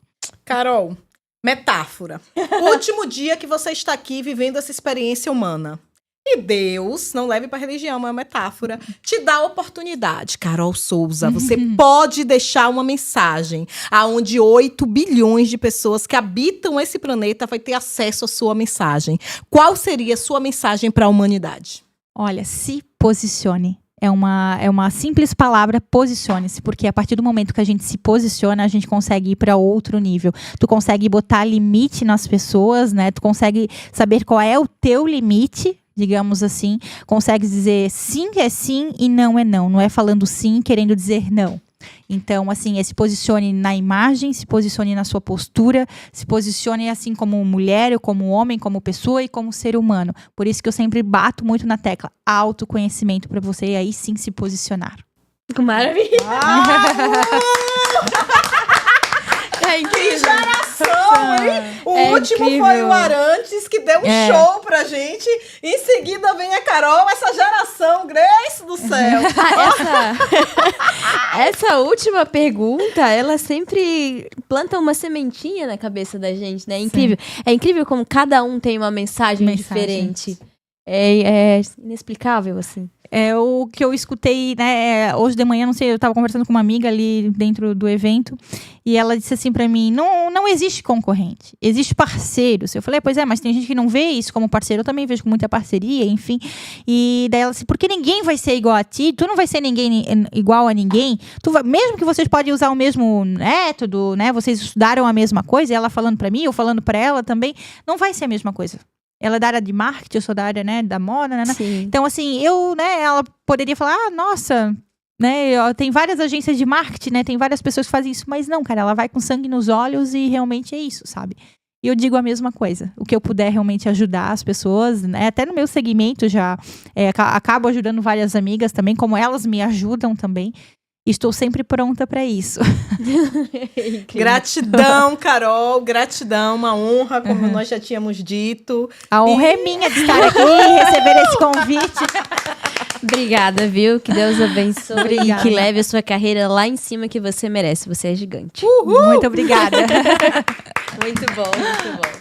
Carol, metáfora. O último dia que você está aqui vivendo essa experiência humana. E Deus, não leve para religião, é uma metáfora, te dá a oportunidade. Carol Souza, você pode deixar uma mensagem aonde 8 bilhões de pessoas que habitam esse planeta vai ter acesso à sua mensagem. Qual seria a sua mensagem para a humanidade? Olha, se posicione. É uma simples palavra, posicione-se, porque a partir do momento que a gente se posiciona, a gente consegue ir para outro nível. Tu consegue botar limite nas pessoas, né? Tu consegue saber qual é o teu limite, digamos assim. Consegue dizer sim é sim e não é não. Não é falando sim querendo dizer não. Então, assim, se posicione na imagem, se posicione na sua postura, se posicione assim como mulher, ou como homem, como pessoa e como ser humano. Por isso que eu sempre bato muito na tecla autoconhecimento para você aí sim se posicionar. Maravilha. É incrível. Que geração, hein? O último incrível. foi o Arantes, que deu um show pra gente. Em seguida vem a Carol, essa geração, Grace do céu. Essa última pergunta, ela sempre planta uma sementinha na cabeça da gente, né? É incrível. É incrível como cada um tem uma mensagem diferente. É inexplicável, assim. É o que eu escutei, né, hoje de manhã, não sei, eu tava conversando com uma amiga ali dentro do evento, e ela disse assim pra mim, não existe concorrente, existe parceiros. Eu falei, pois é, mas tem gente que não vê isso como parceiro, eu também vejo com muita parceria, enfim. E daí ela disse, porque ninguém vai ser igual a ti, tu não vai ser ninguém igual a ninguém, mesmo que vocês podem usar o mesmo método, né, vocês estudaram a mesma coisa, e ela falando pra mim, eu falando pra ela também, não vai ser a mesma coisa. Ela é da área de marketing, eu sou da área, né, da moda, né? Sim. Então, assim, ela poderia falar, nossa, né, tem várias agências de marketing, né, tem várias pessoas que fazem isso, mas não, cara, ela vai com sangue nos olhos e realmente é isso, sabe? E eu digo a mesma coisa, o que eu puder realmente ajudar as pessoas, né, até no meu segmento já acabo ajudando várias amigas também, como elas me ajudam também. Estou sempre pronta para isso. Gratidão, Carol. Gratidão, uma honra, como nós já tínhamos dito. A honra é minha de estar aqui e receber esse convite. Obrigada, viu? Que Deus abençoe Obrigada. e que leve a sua carreira lá em cima que você merece. Você é gigante. Muito obrigada. Muito bom, muito bom.